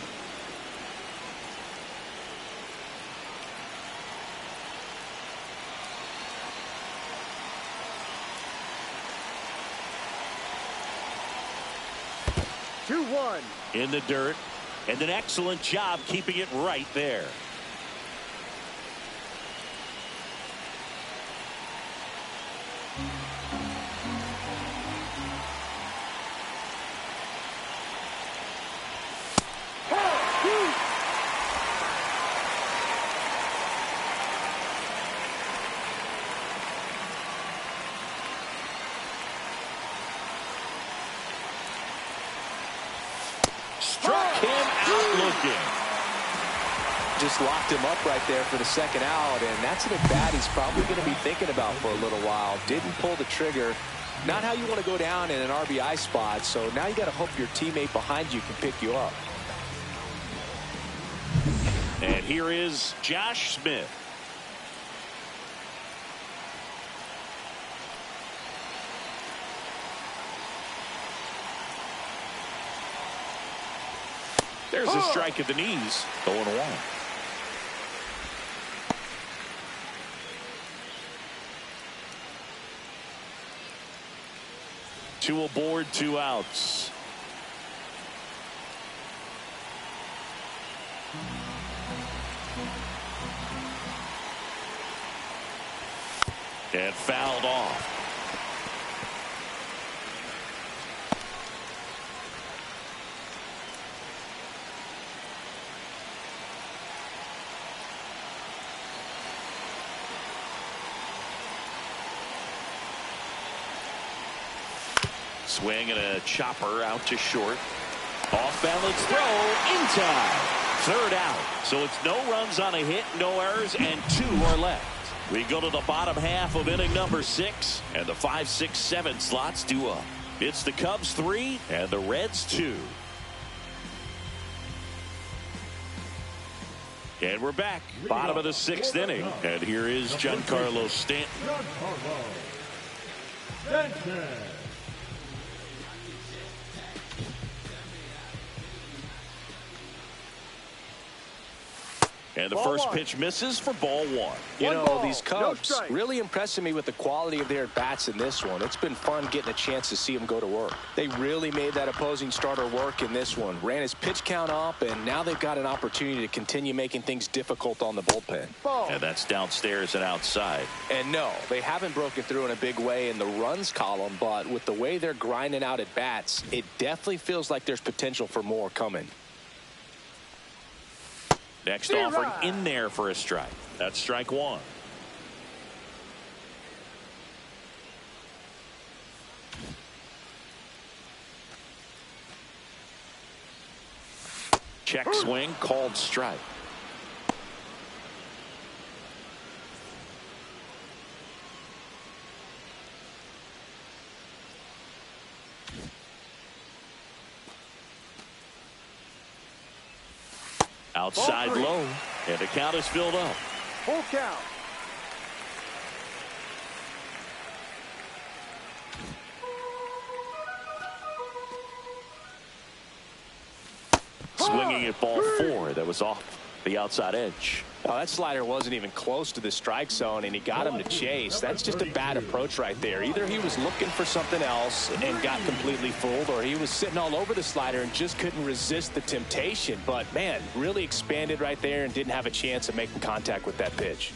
In the dirt, and an excellent job keeping it right there. Struck him out looking. Just locked him up right there for the second out, and that's an at-bat he's probably going to be thinking about for a little while. Didn't pull the trigger. Not how you want to go down in an RBI spot, so now you got to hope your teammate behind you can pick you up. And here is Josh Smith. There's a strike at the knees. 0-1. Two aboard, 2 outs. And fouled off. Swing and a chopper out to short. Off balance throw in time. 3rd out. So it's no runs on a hit, no errors, and 2 are left. We go to the bottom half of inning number 6, and the 5, 6, 7 slots due up. It's the Cubs 3 and the Reds 2. And we're back. Bottom of the 6th inning. And here is Giancarlo Stanton. And the first pitch misses for ball 1. You know, these Cubs really impressing me with the quality of their at-bats in this one. It's been fun getting a chance to see them go to work. They really made that opposing starter work in this one. Ran his pitch count up, and now they've got an opportunity to continue making things difficult on the bullpen. And that's downstairs and outside. And no, they haven't broken through in a big way in the runs column, but with the way they're grinding out at bats, it definitely feels like there's potential for more coming. Next offering in there for a strike. That's strike 1. Check swing, called strike. Outside low, and the count is filled up. Full count. Swinging at ball 4. That was off the outside edge. Well, that slider wasn't even close to the strike zone, and he got him to chase. That's just a bad approach right there. Either he was looking for something else and got completely fooled, or he was sitting all over the slider and just couldn't resist the temptation. But, man, really expanded right there and didn't have a chance of making contact with that pitch.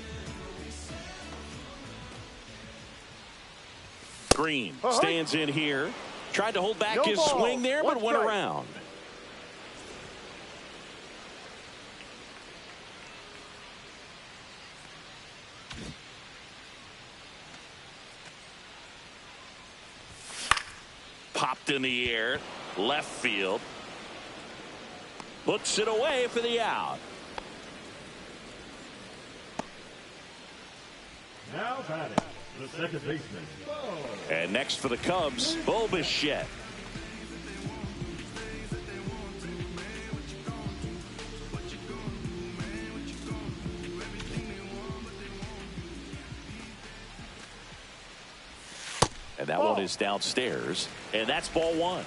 Green stands in here. Tried to hold back his swing there, but went around. Popped in the air, left field. Puts it away for the out. Now batting, the second baseman. And next for the Cubs, Bo Bichette. And that one is downstairs, and that's ball 1.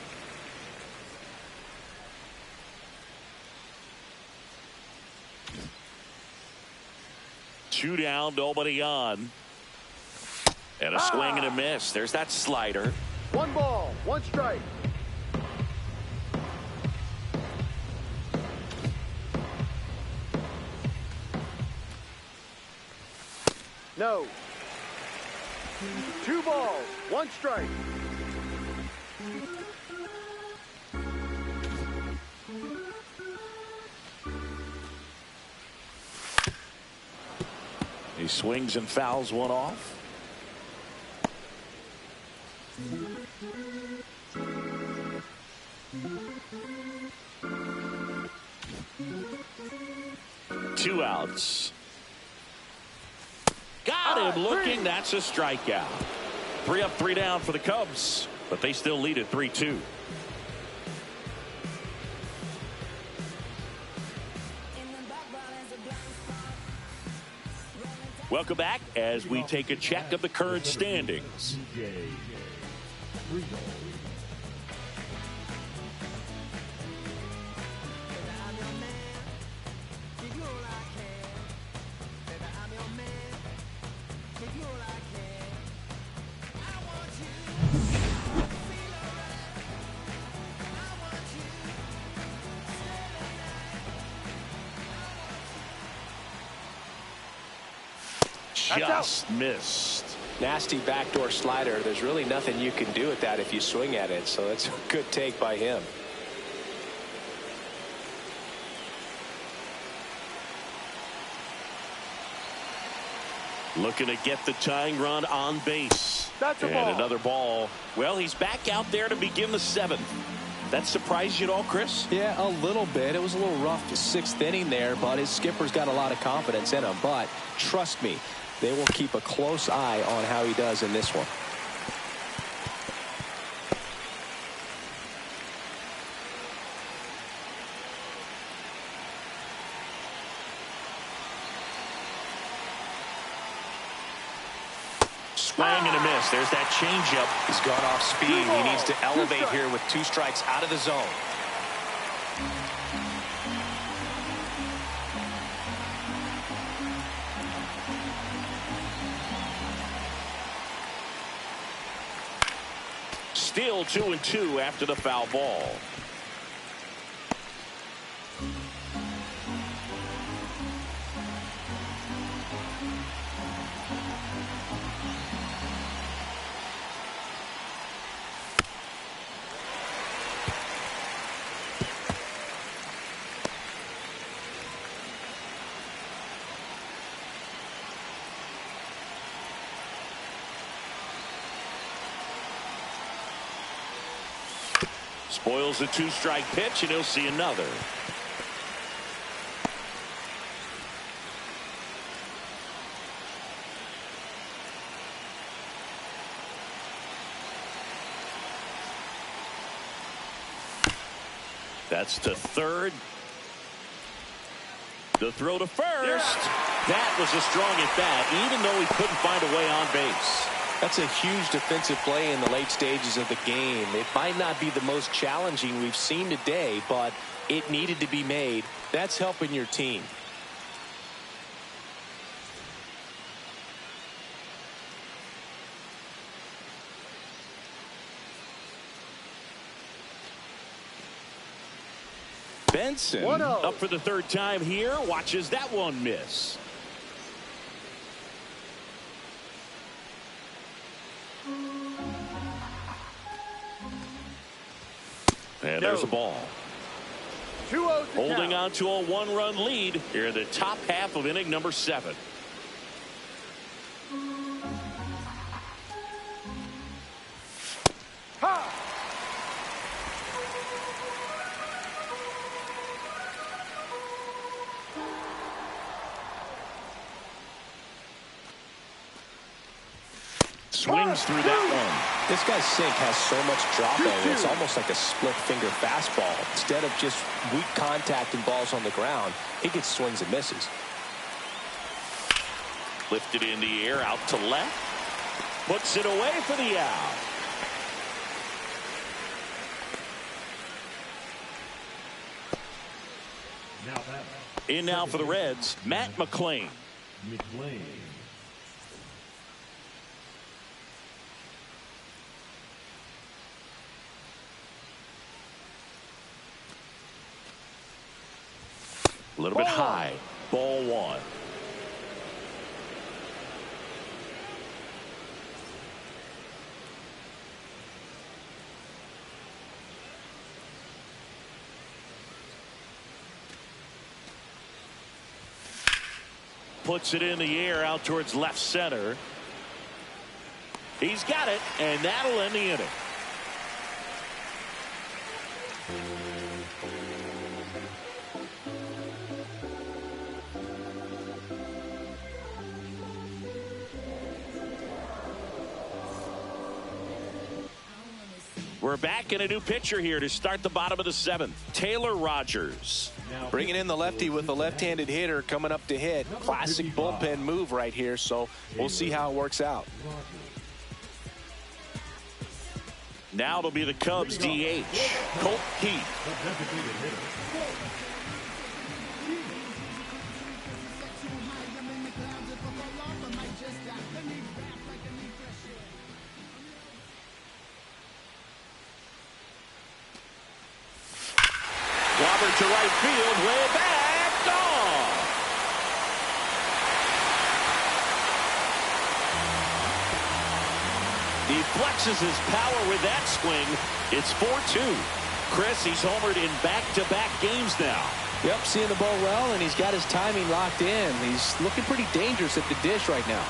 Two down, nobody on. And a swing and a miss. There's that slider. 1 ball, 1 strike. No. 2 balls, 1 strike. He swings and fouls one off. Two outs. Got him looking. That's a strikeout. 3 up, 3 down for the Cubs, but they still lead at 3-2. Welcome back as we take a check of the current standings. just missed. Nasty backdoor slider. There's really nothing you can do with that if you swing at it. So it's a good take by him. Looking to get the tying run on base. That's a and ball. Another ball. Well, he's back out there to begin the 7th. That surprised you at all, Chris? Yeah, a little bit. It was a little rough the 6th inning there, but his skipper's got a lot of confidence in him. But trust me, they will keep a close eye on how he does in this one. Swing and a miss. There's that changeup. He's gone off speed. He needs to elevate here with 2 strikes out of the zone. Still 2-2 after the foul ball. Spoils the 2-strike pitch, and he'll see another. That's to third. The throw to first. That was a strong at bat, even though he couldn't find a way on base. That's a huge defensive play in the late stages of the game. It might not be the most challenging we've seen today, but it needed to be made. That's helping your team. Benson 1-0. up for the 3rd time here. Watches that one miss. And there's a ball. 2-0 Holding on to a 1-run lead here in the top half of inning number 7. Ha! Swings through that one. This guy's sink has so much drop in it. It's almost like a split finger fastball. Instead of just weak contact and balls on the ground, he gets swings and misses. Lifted in the air out to left. Puts it away for the out. In now for the Reds, Matt McClain. A little bit high. Ball 1. Puts it in the air out towards left center. He's got it, and that'll end the inning. We're back in a new pitcher here to start the bottom of the 7th. Taylor Rogers. Bringing in the lefty with a left-handed hitter coming up to hit. Classic bullpen move right here, so we'll see how it works out. Now it'll be the Cubs DH, Colt Keith. Robert to right field, way back, gone. He flexes his power with that swing. It's 4-2. Chris, he's homered in back-to-back games now. Yep, seeing the ball well, and he's got his timing locked in. He's looking pretty dangerous at the dish right now.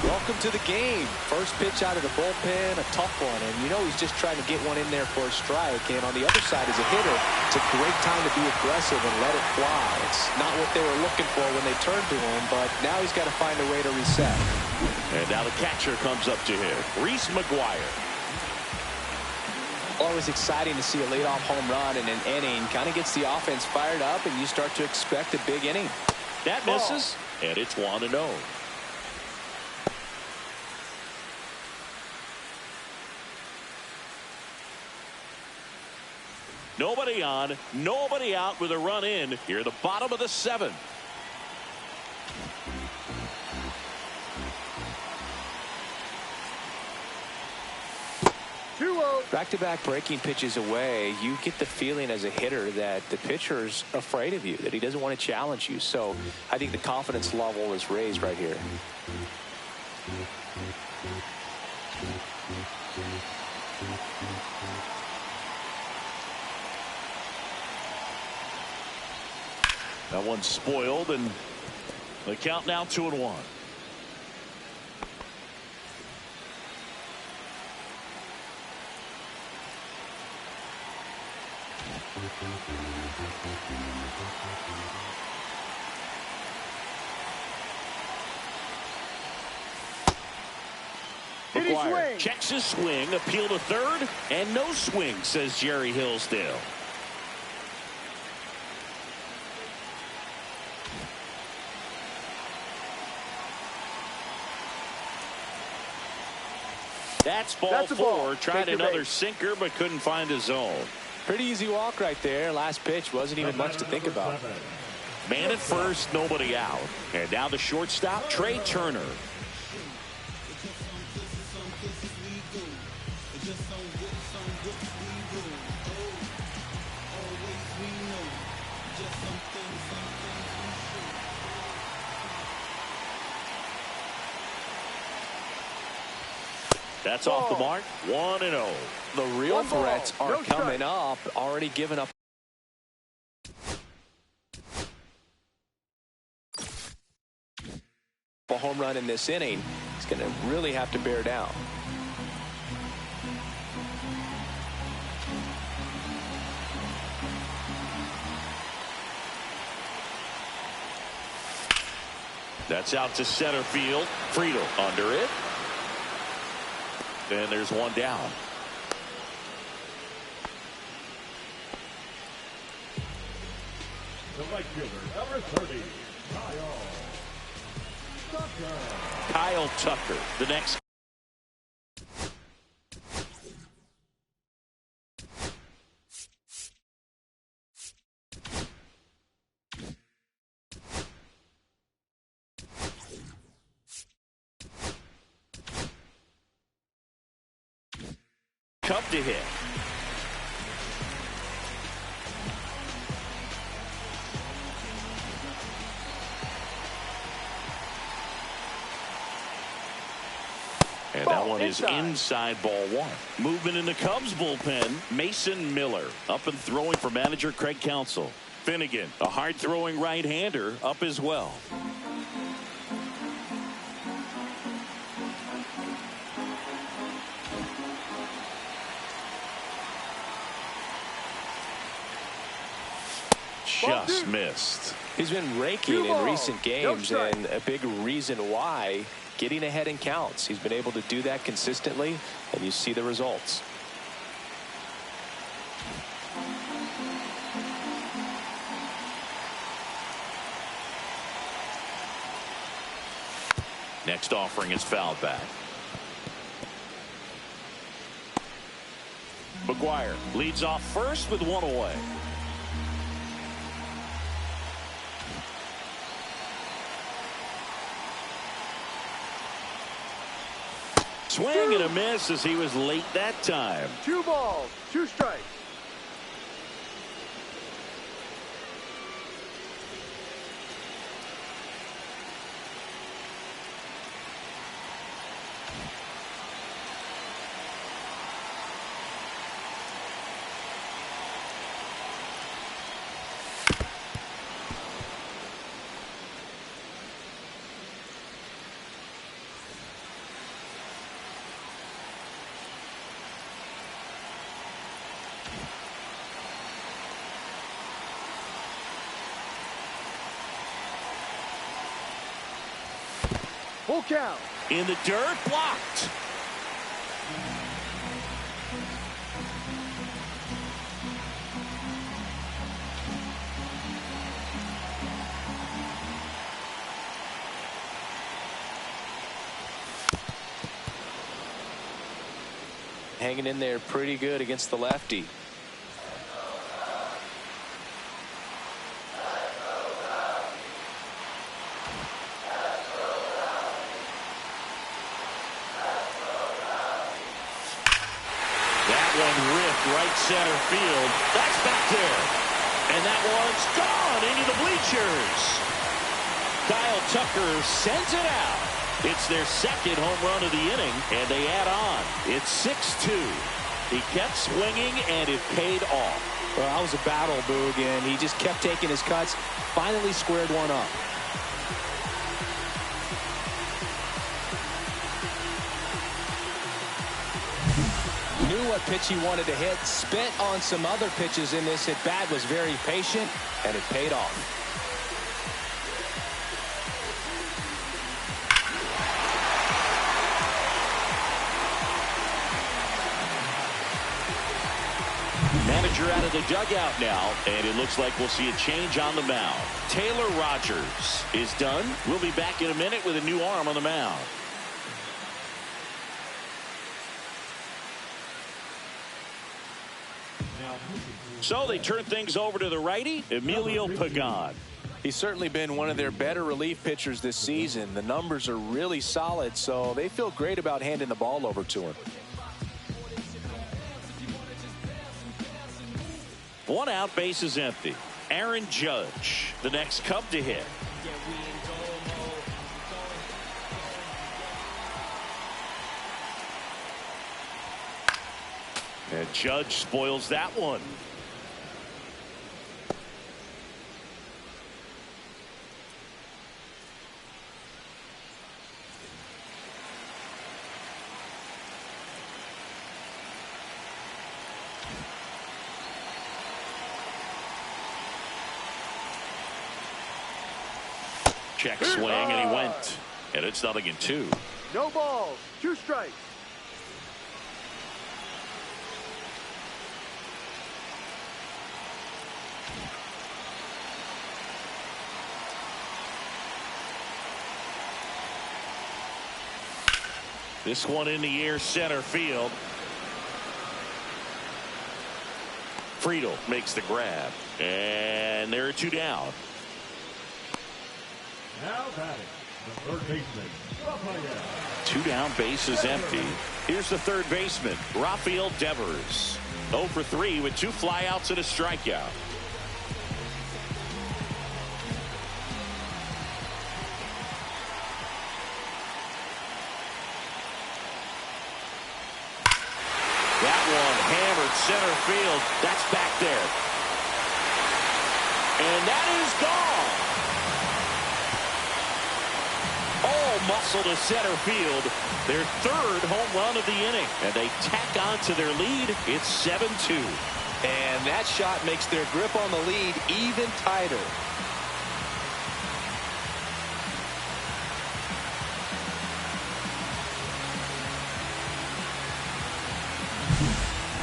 Welcome to the game. First pitch out of the bullpen, a tough one. And you know he's just trying to get one in there for a strike. And on the other side as a hitter, it's a great time to be aggressive and let it fly. It's not what they were looking for when they turned to him, but now he's got to find a way to reset. And now the catcher comes up to him, Reese McGuire. Always exciting to see a leadoff home run in an inning. Kind of gets the offense fired up, and you start to expect a big inning. That misses, and it's 1-0. Nobody on, nobody out with a run in here at the bottom of the 7th. Back-to-back breaking pitches away, you get the feeling as a hitter that the pitcher's afraid of you, that he doesn't want to challenge you. So I think the confidence level is raised right here. That one's spoiled, and the count now 2-1. McGuire checks his swing, appeal to third, and no swing, says Jerry Hillsdale. That's ball 4. Tried another sinker, but couldn't find a zone. Pretty easy walk right there. Last pitch wasn't even much to think about. Man at first, nobody out. And now the shortstop, Trey Turner. That's off the mark. 1-0. The real threats are coming up. Already given up. A home run in this inning. He's going to really have to bear down. That's out to center field. Friedel under it. And there's one down. The right fielder, number 30, Kyle Tucker, the next. Cup to hit. And that one is inside ball 1. Movement in the Cubs bullpen. Mason Miller up and throwing for manager Craig Counsell. Finnegan, a hard throwing right-hander, up as well. Just missed. He's been raking in recent games, and a big reason why, getting ahead in counts. He's been able to do that consistently, and you see the results. Next offering is fouled back. McGuire leads off first with one away. Swing and a miss as he was late that time. 2 balls, 2 strikes. Full count. In the dirt, blocked. Hanging in there pretty good against the lefty. Right center field. That's back there. And that one's gone into the bleachers. Kyle Tucker sends it out. It's their second home run of the inning, and they add on. It's 6-2. He kept swinging, and it paid off. Well, that was a battle, Boog, and he just kept taking his cuts. Finally squared one up. Knew what pitch he wanted to hit, spent on some other pitches in this at bat, was very patient, and it paid off. Manager out of the dugout now, and it looks like we'll see a change on the mound. Taylor Rogers is done. We'll be back in a minute with a new arm on the mound. So they turn things over to the righty, Emilio Pagan. He's certainly been one of their better relief pitchers this season. The numbers are really solid, so they feel great about handing the ball over to him. One out, base is empty. Aaron Judge, the next Cub to hit. And Judge spoils that one. Check swing, and he went. And it's 0-2. No balls. 2 strikes. This one in the air, center field. Friedel makes the grab. And there are 2 down. Now batting, the third baseman, Rafael. 2 down, base is empty. Here's the third baseman, Rafael Devers. 0 for 3 with 2 flyouts and a strikeout. That one hammered center field. That's back there. And that is gone. All muscle to center field. Their 3rd home run of the inning. And they tack on to their lead. It's 7-2. And that shot makes their grip on the lead even tighter.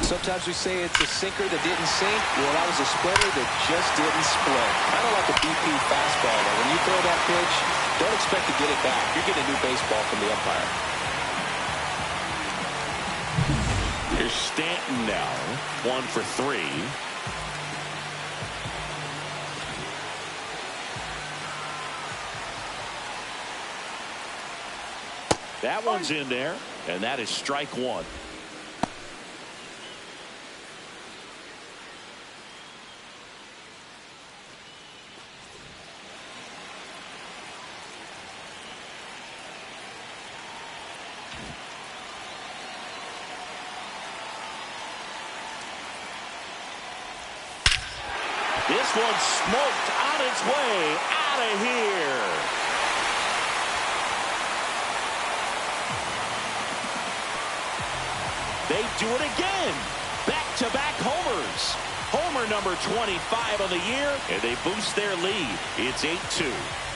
Sometimes we say it's a sinker that didn't sink. Well, that was a splitter that just didn't split. Kind of like a BP fastball. Now, when you throw that pitch, don't expect to get it back. You're getting a new baseball from the umpire. Here's Stanton now. 1 for 3. That one's in there, and that is strike 1. This one's smoked on its way out of here. They do it again. Back-to-back homers. Homer number 25 of the year, and they boost their lead. It's 8-2.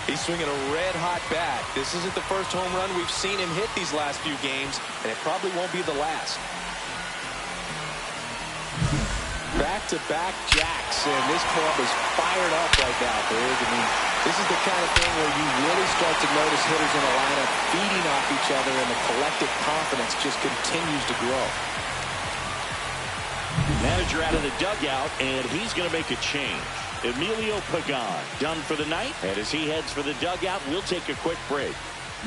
He's swinging a red-hot bat. This isn't the first home run we've seen him hit these last few games, and it probably won't be the last. Back-to-back jacks, and this club is fired up right now, Big. I mean, this is the kind of thing where you really start to notice hitters in the lineup feeding off each other, and the collective confidence just continues to grow. Manager out of the dugout, and he's going to make a change. Emilio Pagan done for the night, and as he heads for the dugout, we'll take a quick break.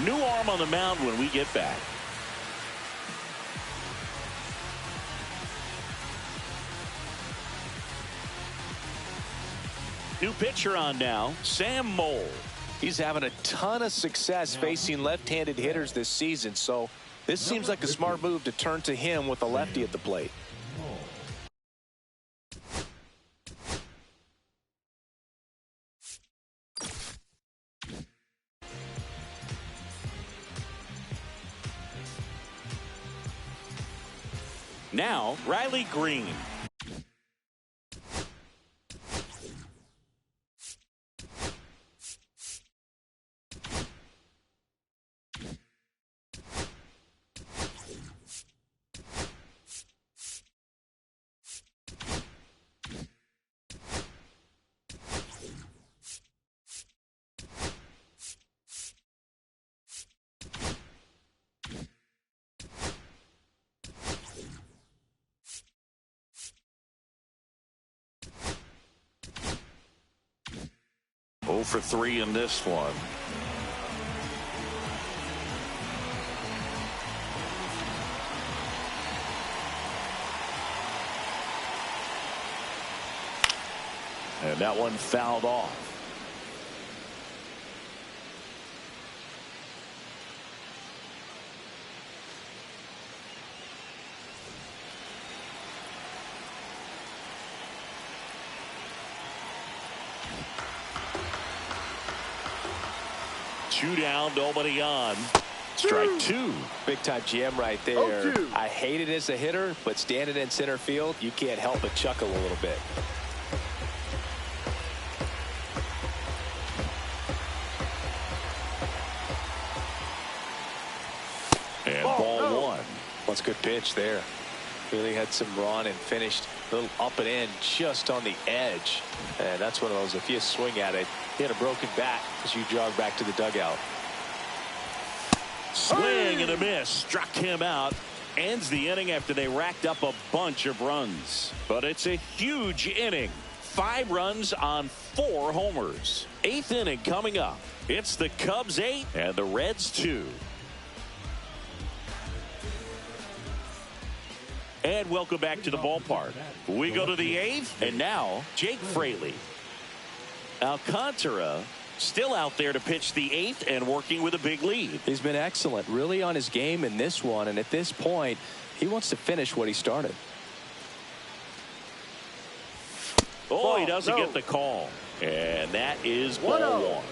New arm on the mound when we get back. New pitcher on now, Sam Moll. He's having a ton of success facing left-handed hitters this season, so this seems like a smart move to turn to him with a lefty at the plate. Now, Riley Green. For 3 in this one. And that one fouled off. Two down, nobody on. Strike 2. Big time jam right there. 0-2. I hate it as a hitter, but standing in center field, you can't help but chuckle a little bit. And ball 1. That's a good pitch there. Really had some run and finished a little up and in just on the edge. And that's one of those, if you swing at it, hit a broken bat as you jog back to the dugout. Swing and a miss. Struck him out. Ends the inning after they racked up a bunch of runs. But it's a huge inning. 5 runs on 4 homers. 8th inning coming up. It's the Cubs 8 and the Reds 2. And welcome back to the ballpark. We go to the 8th, and now Jake Fraley. Alcantara still out there to pitch the 8th and working with a big lead. He's been excellent, really on his game in this one, and at this point, he wants to finish what he started. Oh, he doesn't get the call, and that is ball 1.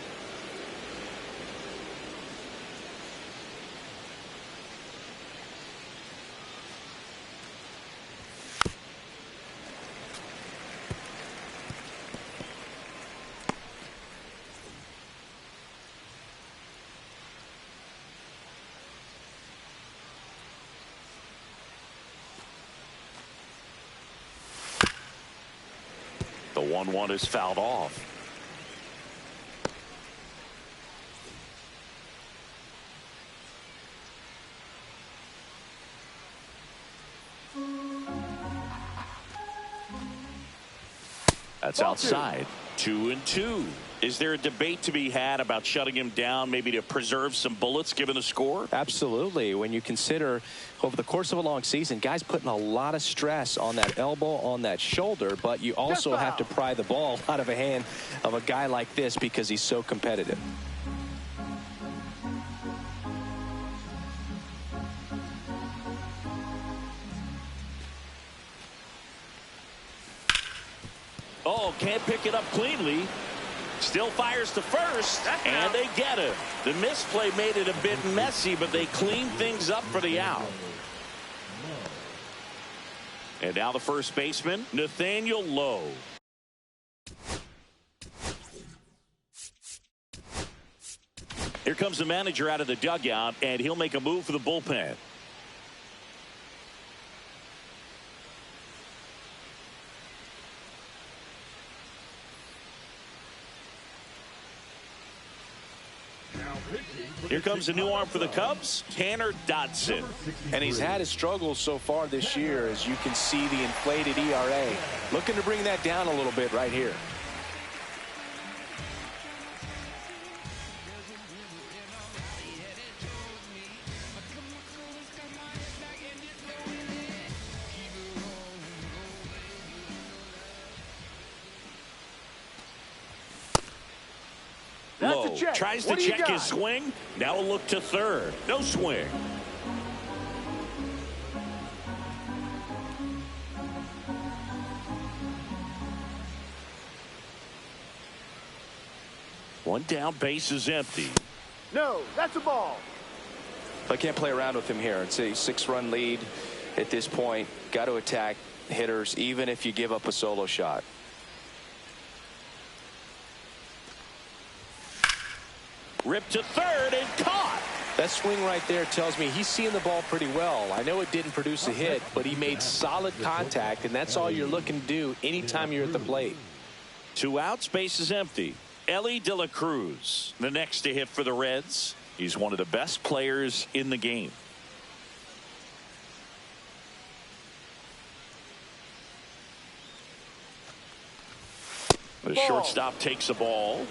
The 1-1 is fouled off. That's outside. 2-2. Is there a debate to be had about shutting him down, maybe to preserve some bullets given the score? Absolutely. When you consider over the course of a long season, guys putting a lot of stress on that elbow, on that shoulder, but you also have to pry the ball out of a hand of a guy like this because he's so competitive. Oh, can't pick it up cleanly. Still fires to first, and they get him. The misplay made it a bit messy, but they cleaned things up for the out. And now the first baseman, Nathaniel Lowe. Here comes the manager out of the dugout, and he'll make a move for the bullpen. Here comes a new arm for the Cubs, Tanner Dodson. And he's had his struggles so far this year, as you can see the inflated ERA. Looking to bring that down a little bit right here. Lowe tries to check his swing. Now a look to third. No swing. One down, base is empty. No, that's a ball. I can't play around with him here. It's a 6-run lead at this point. Got to attack hitters, even if you give up a solo shot. Ripped to third and caught. That swing right there tells me he's seeing the ball pretty well. I know it didn't produce a hit, but he made solid contact, and that's all you're looking to do anytime you're at the plate. 2 outs, base is empty. Ellie De La Cruz, the next to hit for the Reds. He's one of the best players in the game. The shortstop takes the ball.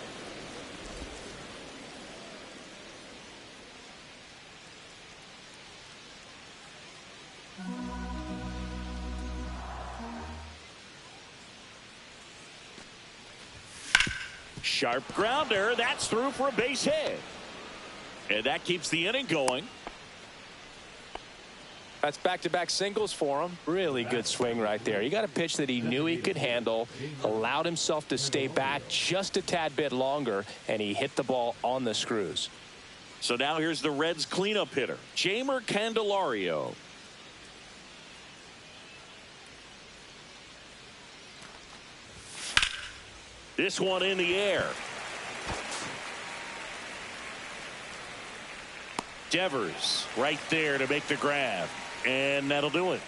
Sharp grounder. That's through for a base hit. And that keeps the inning going. That's back-to-back singles for him. Really good swing right there. He got a pitch that he knew he could handle, allowed himself to stay back just a tad bit longer, and he hit the ball on the screws. So now here's the Reds cleanup hitter, Jeimer Candelario. This one in the air. Devers right there to make the grab. And that'll do it.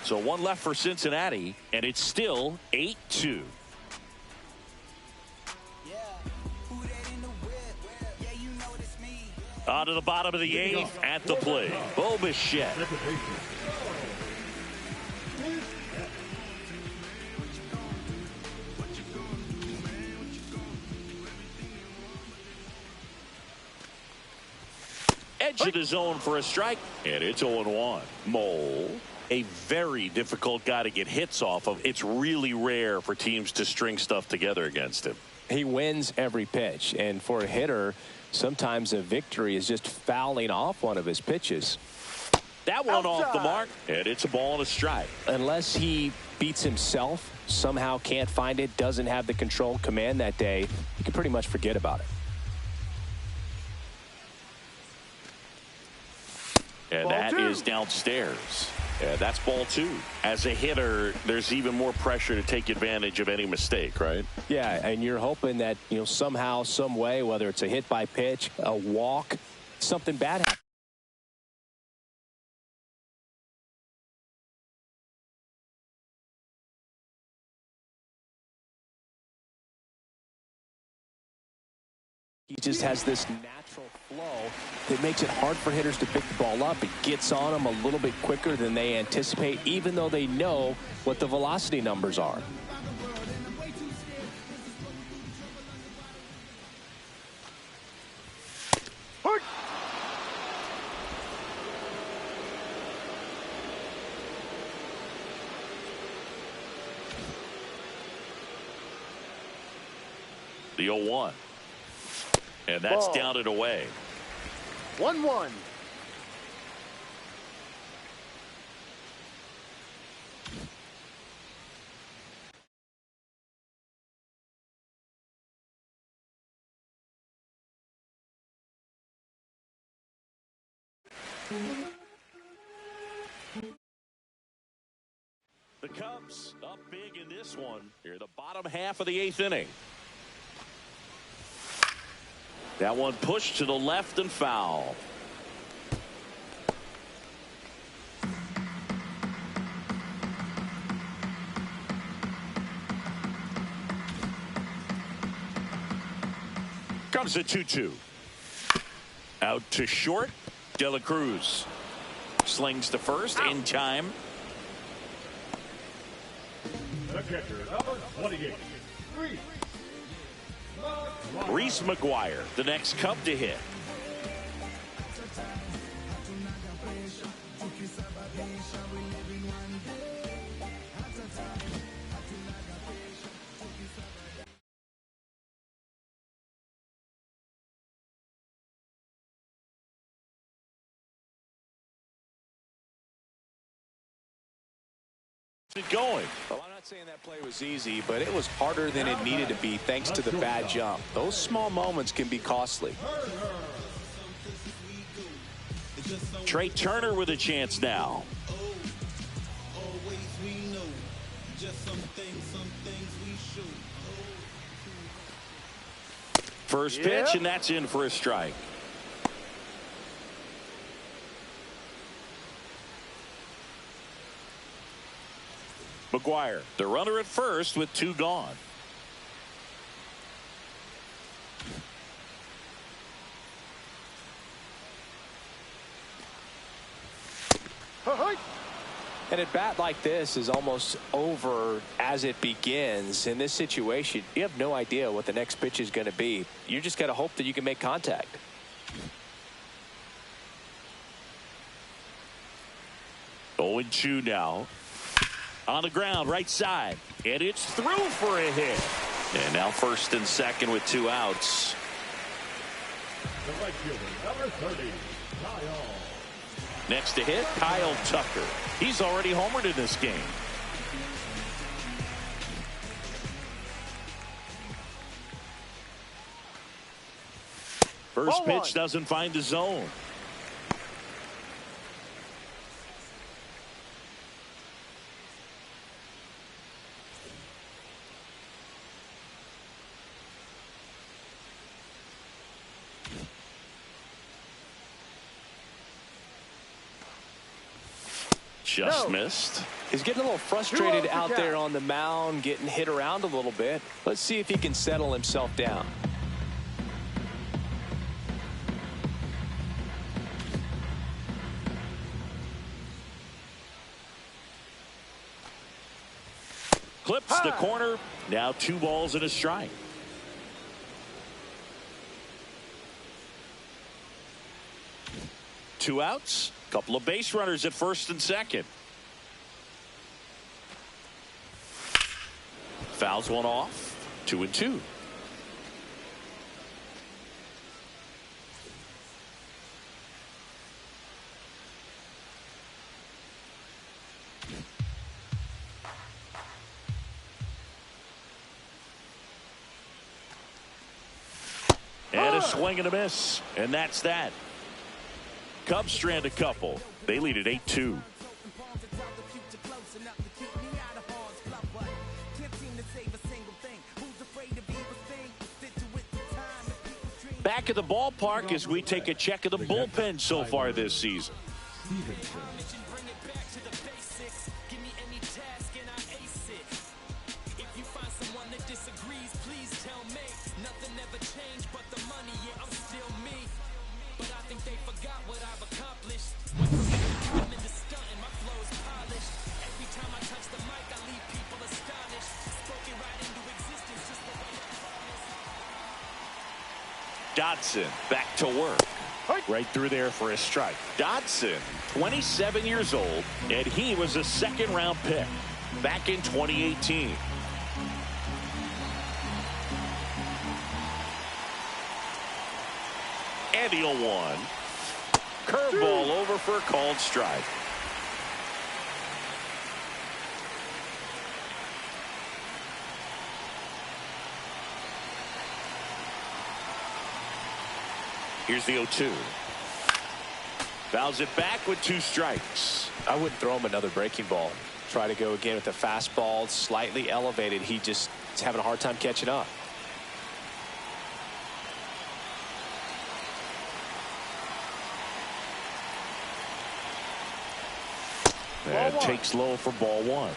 So one left for Cincinnati, and it's still 8-2. On to the bottom of the 8th at the plate. Bo Bichette. Edge of the zone for a strike, and it's 0-1. Mole, a very difficult guy to get hits off of. It's really rare for teams to string stuff together against him. He wins every pitch, and for a hitter, sometimes a victory is just fouling off one of his pitches. That one off the mark, and it's a ball and a strike. Unless he beats himself, somehow can't find it, doesn't have the control command that day, you can pretty much forget about it. And that is downstairs. Yeah, that's ball 2. As a hitter, there's even more pressure to take advantage of any mistake, right? Yeah, and you're hoping that, somehow, some way, whether it's a hit by pitch, a walk, something bad happens. He just has this natural flow that makes it hard for hitters to pick the ball up. It gets on them a little bit quicker than they anticipate, even though they know what the velocity numbers are. The 0-1. And that's Ball. down and away. 1-1. The The Cubs up big in this one. Here in the bottom half of the 8th inning. That one pushed to the left and foul. Comes a 2-2. Out to short. De La Cruz slings to first in time. The catcher, number 28, Reese McGuire, the next Cub to hit. Going. Well, I'm not saying that play was easy, but it was harder than it needed to be thanks to the bad jump. Those small moments can be costly. Trey Turner with a chance now. First pitch, and that's in for a strike. McGuire, the runner at first with 2 gone. And a bat like this is almost over as it begins. In this situation, you have no idea what the next pitch is going to be. You just got to hope that you can make contact. Oh, 0-2 now. On the ground, right side. And it's through for a hit. And now first and second with 2 outs. the right fielder, number 30, Kyle. Next to hit, Kyle Tucker. He's already homered in this game. First pitch doesn't find the zone. Just missed. He's getting a little frustrated out there on the mound, getting hit around a little bit. Let's see if he can settle himself down. Clips the corner. Now 2 balls and a strike. Two outs. Couple of base runners at first and second. Fouls one off. 2-2. And a swing and a miss. And that's that. Cubs strand a couple. They lead at 8-2. Back at the ballpark as we take a check of the bullpen so far this season. Dodson back to work. Right through there for a strike. Dodson, 27 years old, and he was a second-round pick back in 2018. And the 0-1. Curveball over for a called strike. Here's the 0-2. Fouls it back with 2 strikes. I wouldn't throw him another breaking ball. Try to go again with the fastball, slightly elevated. He just is having a hard time catching up. And takes low for ball one.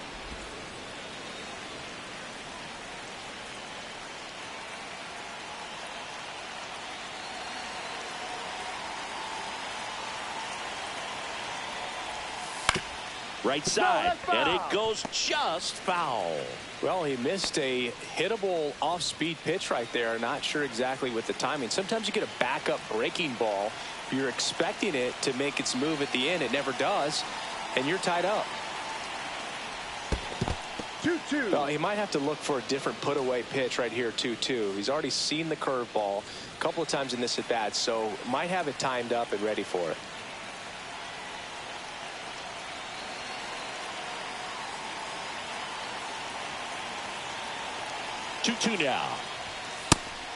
Right side, and it goes just foul. Well, he missed a hittable off-speed pitch right there. Not sure exactly with the timing. Sometimes you get a backup breaking ball. You're expecting it to make its move at the end. It never does, and you're tied up. 2-2. Well, he might have to look for a different put-away pitch right here, 2-2. He's already seen the curveball a couple of times in this at-bat, so might have it timed up and ready for it. Two now.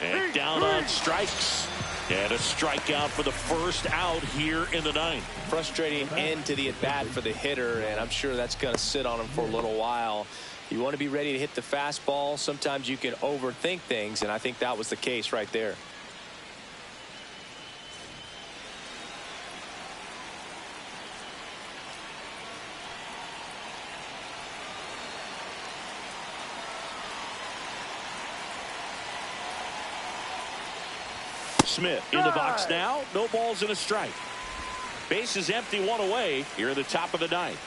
And down on strikes. And a strikeout for the first out here in the ninth. Frustrating end to the at-bat for the hitter, and I'm sure that's going to sit on him for a little while. You want to be ready to hit the fastball. Sometimes you can overthink things, and I think that was the case right there. Smith in the box now. No balls and a strike. Base is empty, one away here at the top of the ninth.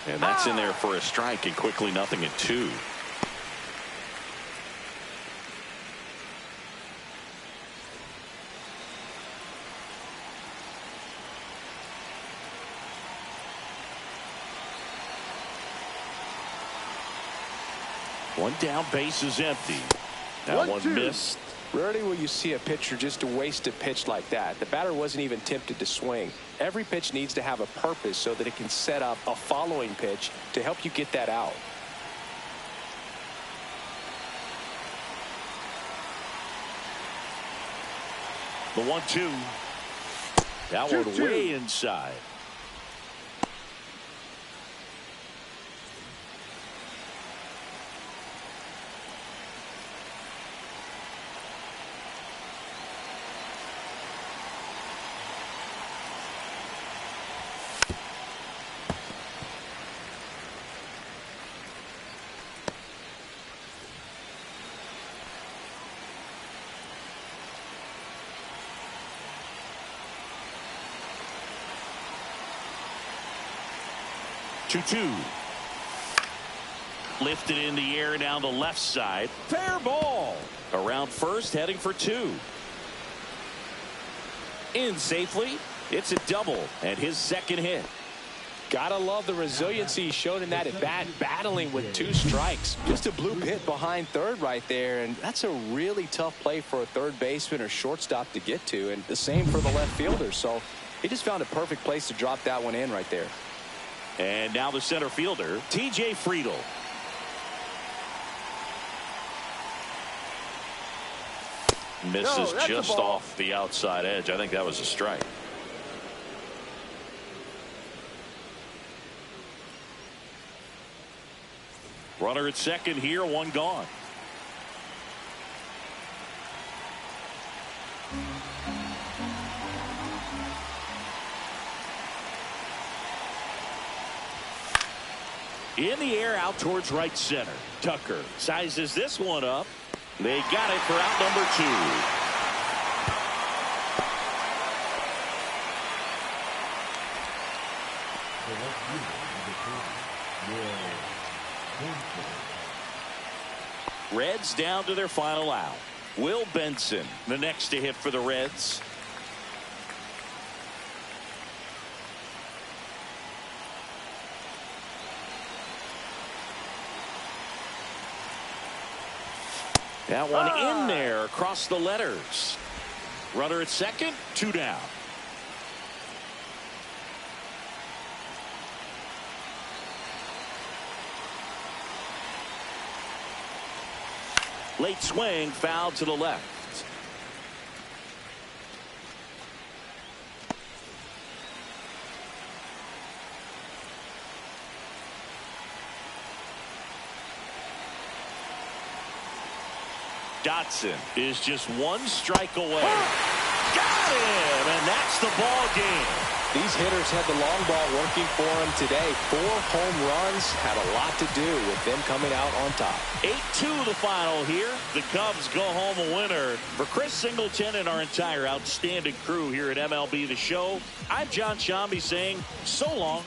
And that's in there for a strike, and quickly 0-2. One down, base is empty. That one missed. Rarely will you see a pitcher just waste a pitch like that. The batter wasn't even tempted to swing. Every pitch needs to have a purpose so that it can set up a following pitch to help you get that out. The 1-2. That one way inside. Two. Lifted in the air down the left side. Fair ball. Around first, heading for two. In safely. It's a double and his second hit. Gotta love the resiliency shown in that at bat, battling with 2 strikes. Just a bloop hit behind third right there, and that's a really tough play for a third baseman or shortstop to get to, and the same for the left fielder. So he just found a perfect place to drop that one in right there. And now the center fielder, T.J. Friedel. Misses just off the outside edge. I think that was a strike. Runner at second here, one gone. In the air out towards right center. Tucker sizes this one up. They got it for out number 2. Reds down to their final out. Will Benson, the next to hit for the Reds. That one in there across the letters. Runner at second, 2 down. Late swing, foul to the left. Dotson is just one strike away. Got him, and that's the ball game. These hitters had the long ball working for them today. 4 home runs had a lot to do with them coming out on top. 8-2 the final here. The Cubs go home a winner. For Chris Singleton and our entire outstanding crew here at MLB The Show, I'm John Shambi saying so long.